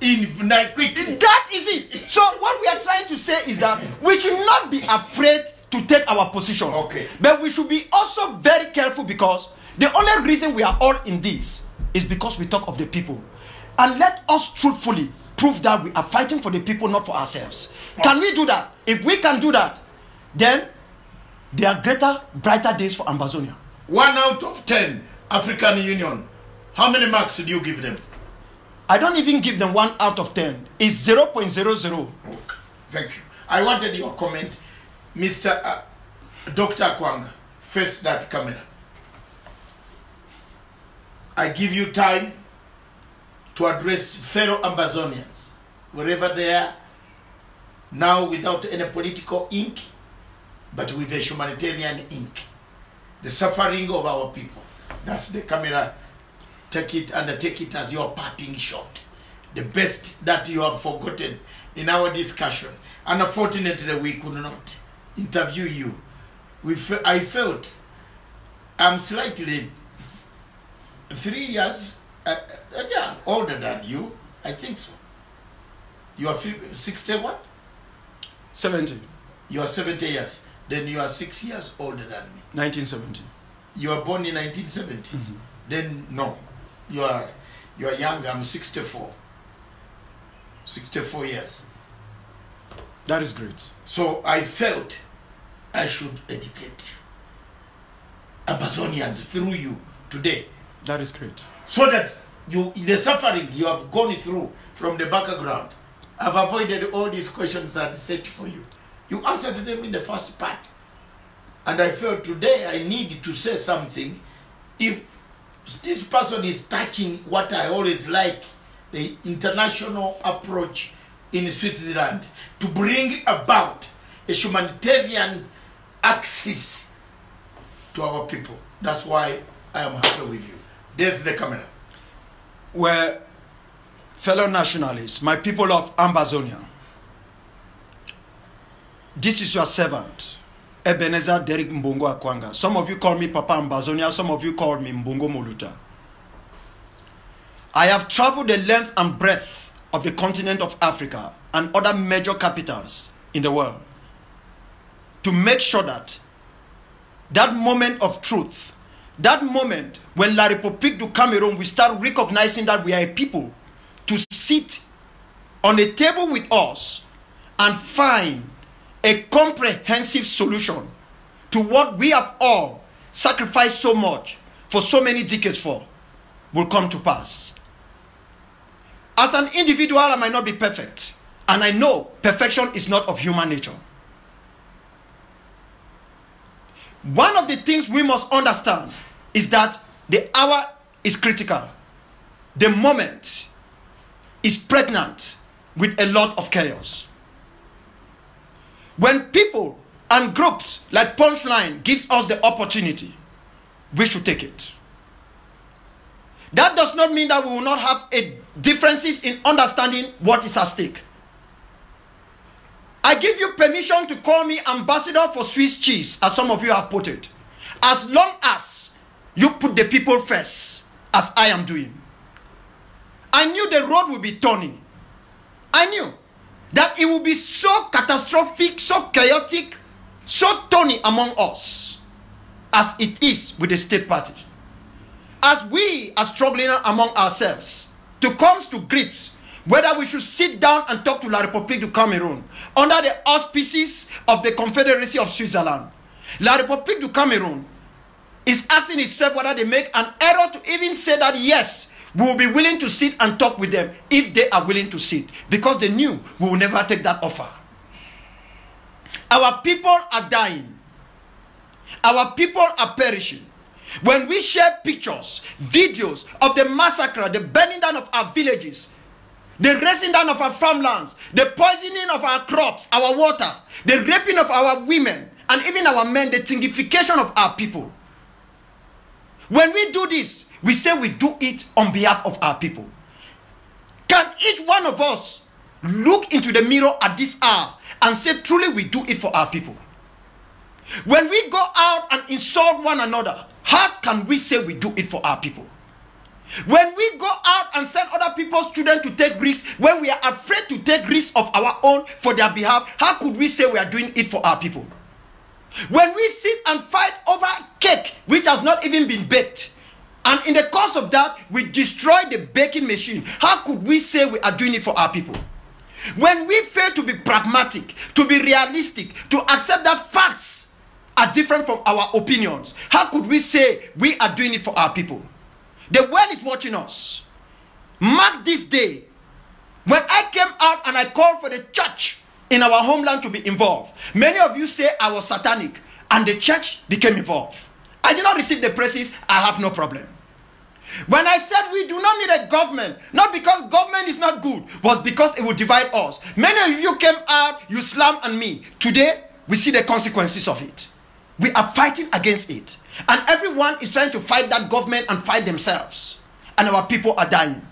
in quickly. That is it. So what we are trying to say is that we should not be afraid to take our position. Okay. But we should be also very careful, because the only reason we are all in this is because we talk of the people. And let us truthfully prove that we are fighting for the people, not for ourselves. Can we do that? If we can do that, then there are greater, brighter days for Ambazonia. 1 out of 10 African Union. How many marks do you give them? I don't even give them 1 out of 10. It's 0.00. Okay. Thank you. I wanted your comment. Mr. Dr. Akwanga, face that camera. I give you time to address fellow Ambazonians, wherever they are, now without any political ink, but with a humanitarian ink. The suffering of our people. That's the camera. Take it and take it as your parting shot. The best that you have forgotten in our discussion. And unfortunately, we could not interview you. I felt I'm slightly 3 years older than you. I think so. You are 61? 70. You are 70 years. Then you are 6 years older than me. 1970. You are born in 1970. Mm-hmm. Then no. You are young. I'm 64. 64 years. That is great. So I felt I should educate Amazonians through you today. That is great. So that the suffering you have gone through from the background, I've avoided all these questions that I set for you. You answered them in the first part. And I felt today I need to say something. If this person is touching what I always like, the international approach in Switzerland to bring about a humanitarian access to our people. That's why I am happy with you. There's the camera. Well, fellow nationalists, my people of Ambazonia, this is your servant, Ebenezer Derek Mbongo Akwanga. Some of you call me Papa Ambazonia, some of you call me Mbongo Moluta. I have traveled the length and breadth of the continent of Africa and other major capitals in the world to make sure that that moment of truth, that moment when La République du Cameroon we start recognizing that we are a people, to sit on a table with us and find a comprehensive solution to what we have all sacrificed so much for so many decades for, will come to pass. As an individual, I might not be perfect, and I know perfection is not of human nature. One of the things we must understand is that the hour is critical. The moment is pregnant with a lot of chaos. When people and groups like Punchline gives us the opportunity, we should take it. That does not mean that we will not have differences in understanding what is at stake. I give you permission to call me ambassador for Swiss cheese, as some of you have put it, as long as you put the people first, as I am doing. I knew the road would be thorny. I knew that it would be so catastrophic, so chaotic, so thorny among us, as it is with the state party. As we are struggling among ourselves to come to grips whether we should sit down and talk to La République du Cameroon under the auspices of the Confederacy of Switzerland. La République du Cameroon is asking itself whether they make an error to even say that yes, We will be willing to sit and talk with them if they are willing to sit, because they knew we will never take that offer. Our people are dying. Our people are perishing. When we share pictures, videos of the massacre, the burning down of our villages, the razing down of our farmlands, the poisoning of our crops, our water, the raping of our women, and even our men, the thingification of our people. When we do this, we say we do it on behalf of our people. Can each one of us look into the mirror at this hour and say, truly we do it for our people? When we go out and insult one another, how can we say we do it for our people? When we go out and send other people's children to take risks, when we are afraid to take risks of our own for their behalf, how could we say we are doing it for our people? When we sit and fight over cake which has not even been baked, and in the course of that we destroy the baking machine, how could we say we are doing it for our people? When we fail to be pragmatic, to be realistic, to accept that facts are different from our opinions, how could we say we are doing it for our people? The world is watching us. Mark this day. When I came out and I called for the church in our homeland to be involved, many of you say I was satanic, and the church became involved. I did not receive the praises. I have no problem. When I said we do not need a government, not because government is not good, was because it will divide us. Many of you came out, you slammed on me. Today, we see the consequences of it. We are fighting against it. And everyone is trying to fight that government and fight themselves. And our people are dying.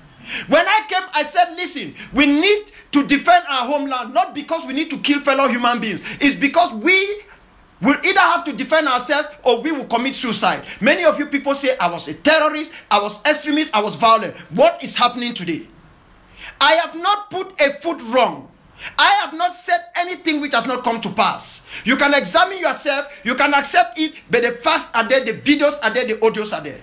When I came, I said, listen, we need to defend our homeland, not because we need to kill fellow human beings. It's because we will either have to defend ourselves or we will commit suicide. Many of you people say, I was a terrorist, I was extremist, I was violent. What is happening today? I have not put a foot wrong. I have not said anything which has not come to pass. You can examine yourself, you can accept it, but the facts are there, the videos are there, the audios are there.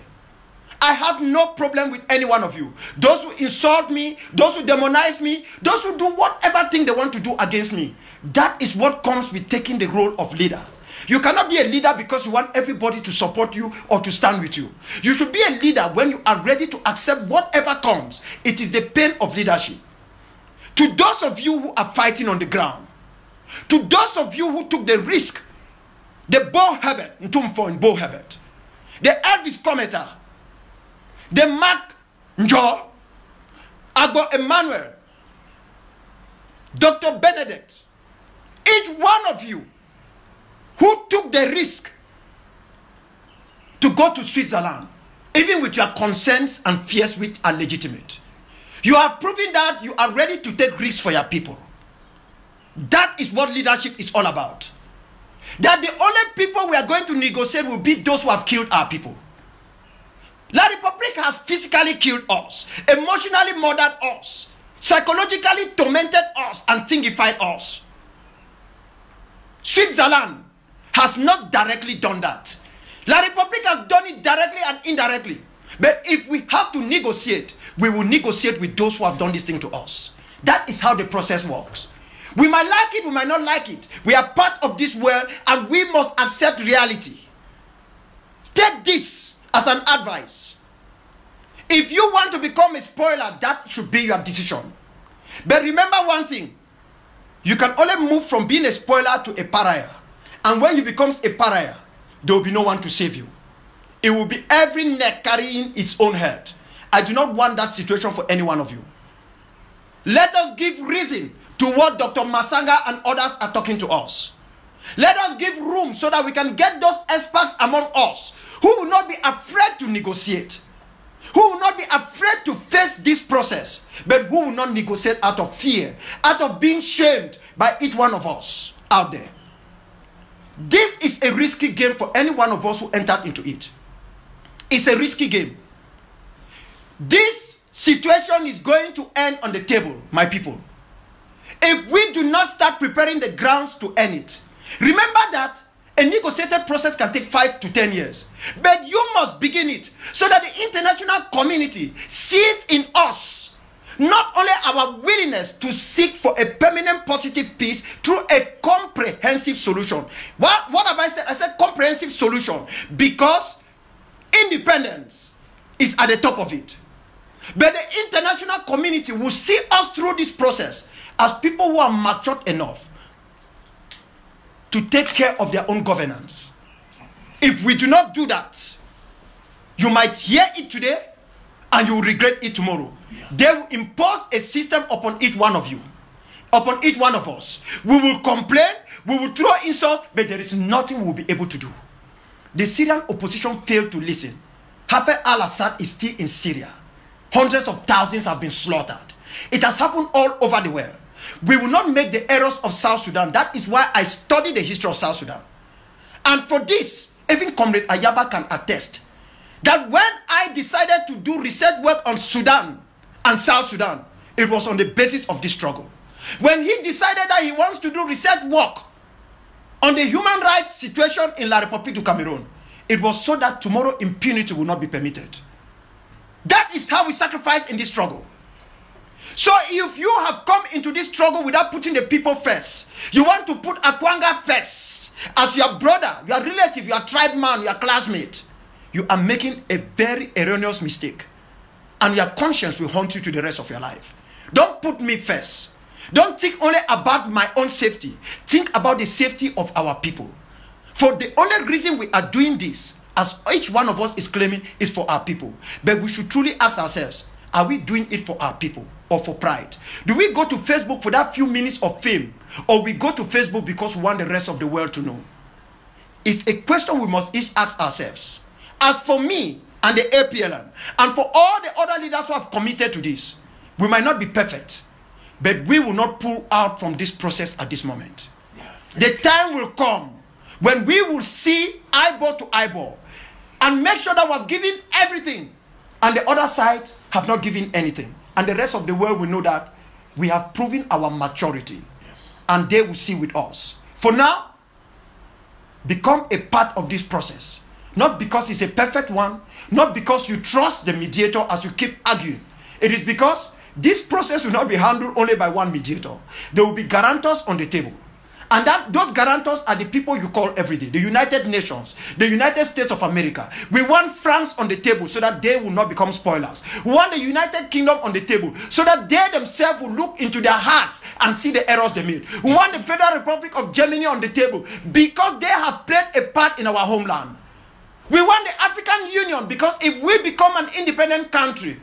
I have no problem with any one of you. Those who insult me, those who demonize me, those who do whatever thing they want to do against me. That is what comes with taking the role of leader. You cannot be a leader because you want everybody to support you or to stand with you. You should be a leader when you are ready to accept whatever comes. It is the pain of leadership. To those of you who are fighting on the ground, to those of you who took the risk, the Bo Herbert, the Elvis Cometer, the Mark Njo, Agbo Emmanuel, Dr. Benedict, each one of you who took the risk to go to Switzerland, even with your concerns and fears which are legitimate. You have proven that you are ready to take risks for your people. That is what leadership is all about. That the only people we are going to negotiate will be those who have killed our people. La Republic has physically killed us, emotionally murdered us, psychologically tormented us and thingified us. Switzerland has not directly done that. La Republic has done it directly and indirectly. But if we have to negotiate, we will negotiate with those who have done this thing to us. That is how the process works. We might like it, we might not like it. We are part of this world and we must accept reality. Take this as an advice. If you want to become a spoiler, that should be your decision. But remember one thing. You can only move from being a spoiler to a pariah. And when you become a pariah, there will be no one to save you. It will be every neck carrying its own head. I do not want that situation for any one of you. Let us give reason to what Dr. Masanga and others are talking to us. Let us give room so that we can get those experts among us who will not be afraid to negotiate, who will not be afraid to face this process, but who will not negotiate out of fear, out of being shamed by each one of us out there. This is a risky game for any one of us who entered into it. It's a risky game. This situation is going to end on the table, my people. If we do not start preparing the grounds to end it, remember that a negotiated process can take 5 to 10 years. But you must begin it so that the international community sees in us not only our willingness to seek for a permanent positive peace through a comprehensive solution. What have I said? I said comprehensive solution because independence is at the top of it. But the international community will see us through this process as people who are matured enough to take care of their own governance. If we do not do that, you might hear it today and you will regret it tomorrow. They will impose a system upon each one of you, upon each one of us. We will complain, we will throw insults, but there is nothing we will be able to do. The Syrian opposition failed to listen. Hafez al-Assad is still in Syria. Hundreds of thousands have been slaughtered. It has happened all over the world. We will not make the errors of South Sudan. That is why I study the history of South Sudan. And for this, even Comrade Ayaba can attest that when I decided to do research work on Sudan and South Sudan, it was on the basis of this struggle. When he decided that he wants to do research work on the human rights situation in La République du Cameroon, it was so that tomorrow impunity will not be permitted. That is how we sacrifice in this struggle. So if you have come into this struggle without putting the people first, you want to put Akwanga first as your brother, your relative, your tribe man, your classmate, you are making a very erroneous mistake. And your conscience will haunt you to the rest of your life. Don't put me first. Don't think only about my own safety. Think about the safety of our people. For the only reason we are doing this, as each one of us is claiming, is for our people. But we should truly ask ourselves, are we doing it for our people or for pride? Do we go to Facebook for that few minutes of fame, or we go to Facebook because we want the rest of the world to know? It's a question we must each ask ourselves. As for me and the APLM, and for all the other leaders who have committed to this, we might not be perfect, but we will not pull out from this process at this moment. The time will come when we will see eyeball to eyeball and make sure that we have given everything and the other side have not given anything. And the rest of the world will know that we have proven our maturity. Yes. And they will see with us. For now, become a part of this process. Not because it's a perfect one, not because you trust the mediator as you keep arguing. It is because this process will not be handled only by one mediator. There will be guarantors on the table. And that those guarantors are the people you call every day. The United Nations, the United States of America. We want France on the table so that they will not become spoilers. We want the United Kingdom on the table so that they themselves will look into their hearts and see the errors they made. We want the Federal Republic of Germany on the table because they have played a part in our homeland. We want the African Union because if we become an independent country,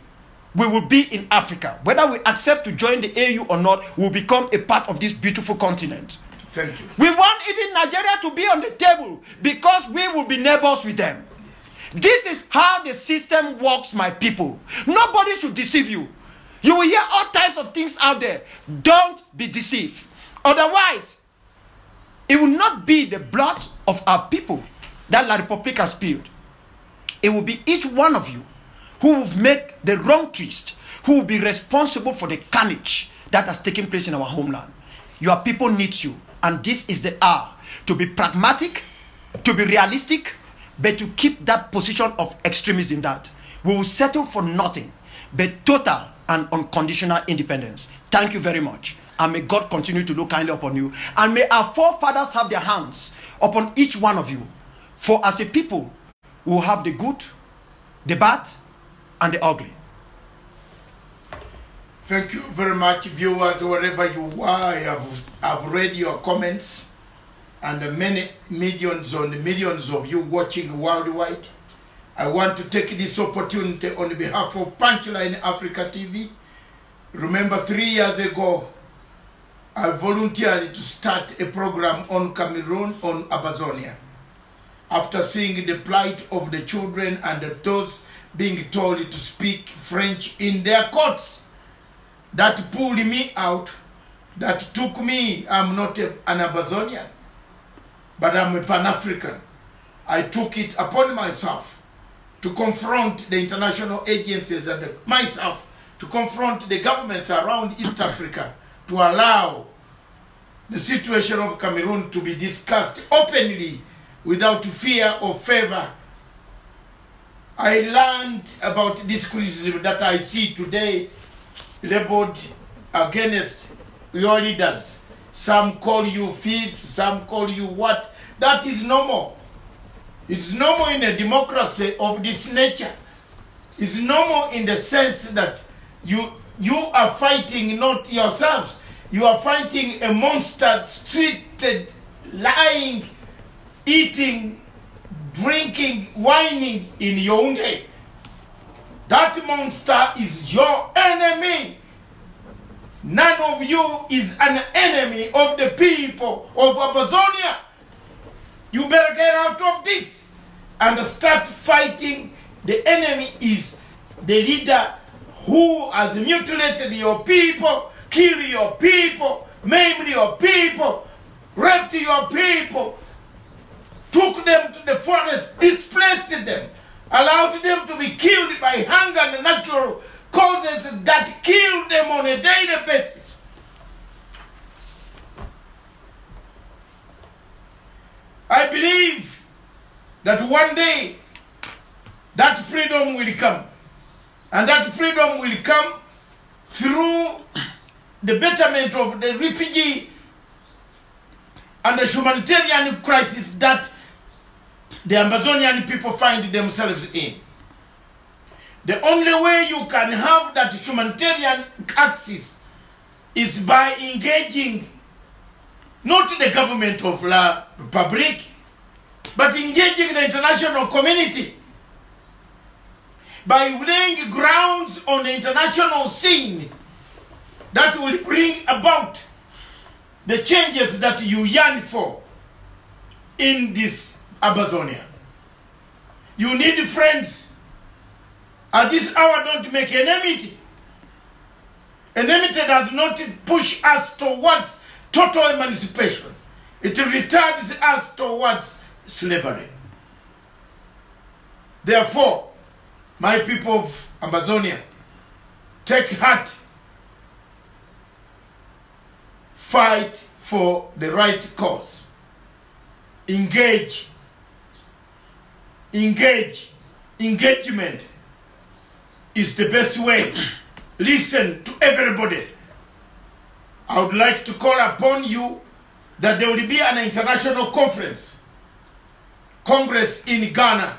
we will be in Africa. Whether we accept to join the AU or not, we will become a part of this beautiful continent. Thank you. We want even Nigeria to be on the table because we will be neighbors with them. This is how the system works, my people. Nobody should deceive you. You will hear all types of things out there. Don't be deceived. Otherwise, it will not be the blood of our people that La République has spilled. It will be each one of you who will make the wrong twist, who will be responsible for the carnage that has taken place in our homeland. Your people need you. And this is the hour to be pragmatic, to be realistic, but to keep that position of extremism that we will settle for nothing but total and unconditional independence. Thank you very much. And may God continue to look kindly upon you. And may our forefathers have their hands upon each one of you. For as a people, we will have the good, the bad, and the ugly. Thank you very much, viewers, wherever you are. I've read your comments, and many millions of you watching worldwide. I want to take this opportunity on behalf of Punchline Africa TV. Remember, 3 years ago, I volunteered to start a program on Cameroon, on Amazonia. After seeing the plight of the children and those being told to speak French in their courts, that pulled me out, that took me. I'm not an Amazonian, but I'm a Pan-African. I took it upon myself to confront the international agencies and myself to confront the governments around East Africa to allow the situation of Cameroon to be discussed openly without fear or favor. I learned about this criticism that I see today labeled against your leaders. Some call you thieves, some call you what. That is normal. It's normal in a democracy of this nature. It's normal in the sense that you are fighting not yourselves. You are fighting a monster, treated, lying, eating, drinking, whining in your own day. That monster is your enemy. None of you is an enemy of the people of Amazonia. You better get out of this and start fighting. The enemy is the leader who has mutilated your people, killed your people, maimed your people, raped your people, took them to the forest, displaced them, allowed them to be killed by hunger and natural causes that kill them on a daily basis. I believe that one day that freedom will come. And that freedom will come through the betterment of the refugee and the humanitarian crisis that the Amazonian people find themselves in. The only way you can have that humanitarian access is by engaging not the government of La Republic, but engaging the international community. By laying grounds on the international scene that will bring about the changes that you yearn for in this Amazonia. You need friends. At this hour, don't make enmity. Enmity does not push us towards total emancipation. It retards us towards slavery. Therefore, my people of Amazonia, take heart. Fight for the right cause. Engage. Engagement is the best way. Listen to everybody. I would like to call upon you that there will be an international congress in Ghana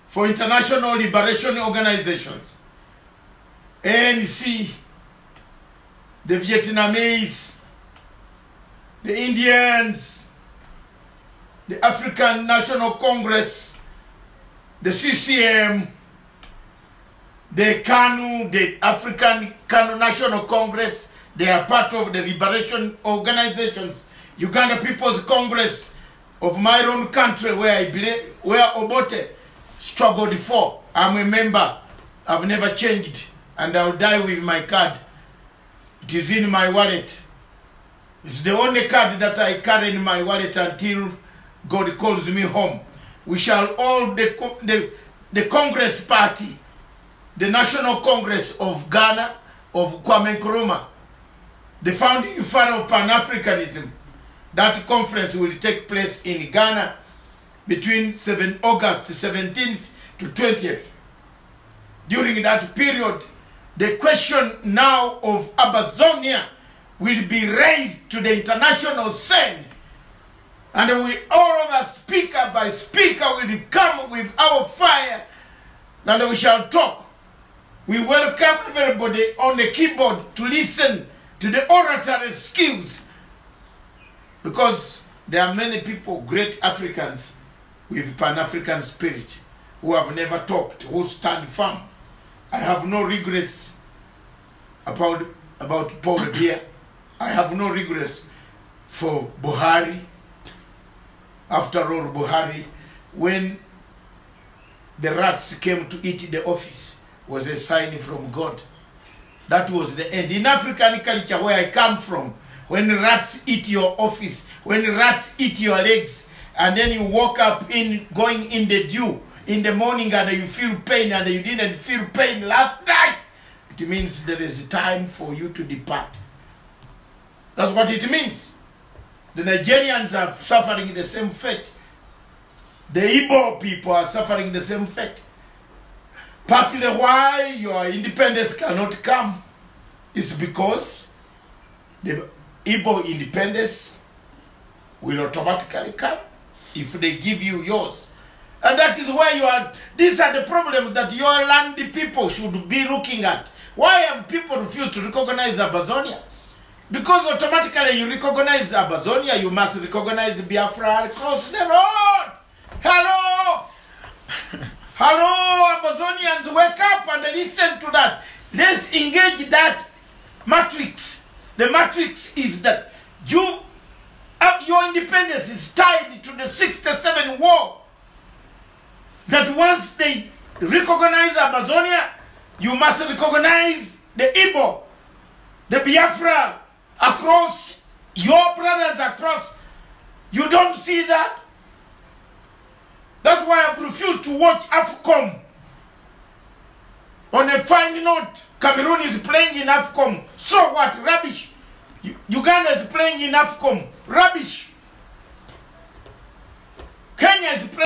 for international liberation organizations. ANC, the Vietnamese, the Indians, the African National Congress, the CCM, the KANU, the African KANU National Congress. They are part of the liberation organizations. Uganda People's Congress of my own country, where Obote struggled for. I'm a member. I've never changed, and I'll die with my card. It is in my wallet. It's the only card that I carry in my wallet until God calls me home. We shall all, the Congress Party, the National Congress of Ghana, of Kwame Nkrumah, the founding father of Pan-Africanism. That conference will take place in Ghana between August 17th to 20th. During that period, the question now of Amazonia will be raised to the international scene. And we, all of us, speaker by speaker, will come with our fire, and we shall talk. We welcome everybody on the keyboard to listen to the oratory skills, because there are many people, great Africans with Pan-African spirit, who have never talked, who stand firm. I have no regrets about Paul Biya. I have no regrets for Buhari. After all, Buhari, when the rats came to eat the office, was a sign from God. That was the end. In African culture, where I come from, when rats eat your office, when rats eat your legs, and then you walk up going in the dew in the morning and you feel pain and you didn't feel pain last night, it means there is time for you to depart. That's what it means. The Nigerians are suffering the same fate. The Igbo people are suffering the same fate. Partly why your independence cannot come is because the Igbo independence will automatically come if they give you yours. And that is where you are. These are the problems that your land people should be looking at. Why have people refused to recognize Amazonia? Because automatically you recognize Amazonia, you must recognize Biafra across the road. Hello! Hello, Amazonians, wake up and listen to that. Let's engage that matrix. The matrix is that your independence is tied to the 67 war. That once they recognize Amazonia, you must recognize the Igbo, the Biafra, across, your brothers across. You don't see that? That's why I've refused to watch AFCOM. On a fine note, Cameroon is playing in AFCOM. So what? Rubbish. Uganda is playing in AFCOM. Rubbish. Kenya is playing.